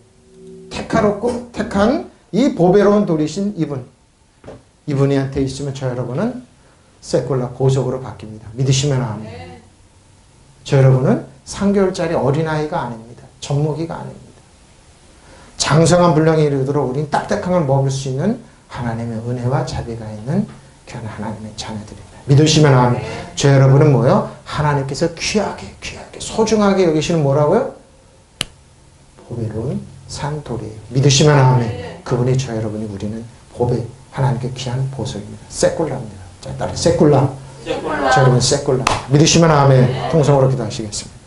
택한 이 보배로운 돌이신 이분. 이분이 한테 있으면 저 여러분은 세kul라 보석으로 바뀝니다. 믿으시면 아멘. 저 여러분은 3개월짜리 어린아이가 아닙니다. 젖먹이가 아닙니다. 장성한 분량에 이르도록 우린 딱딱한 걸 먹을 수 있는 하나님의 은혜와 자비가 있는 귀한 하나님의 자녀들입니다. 믿으시면 아멘. 저 여러분은 뭐요? 하나님께서 귀하게 소중하게 여기시는 뭐라고요? 보배로운 산돌이에요. 믿으시면 아멘. 그분이 저 여러분이 우리는 보배 하나님께 귀한 보석입니다. 세kul라입니다. 자, 따라 세kul라. 저 여러분 세kul라. 믿으시면 아멘. 통성으로 기도하시겠습니다.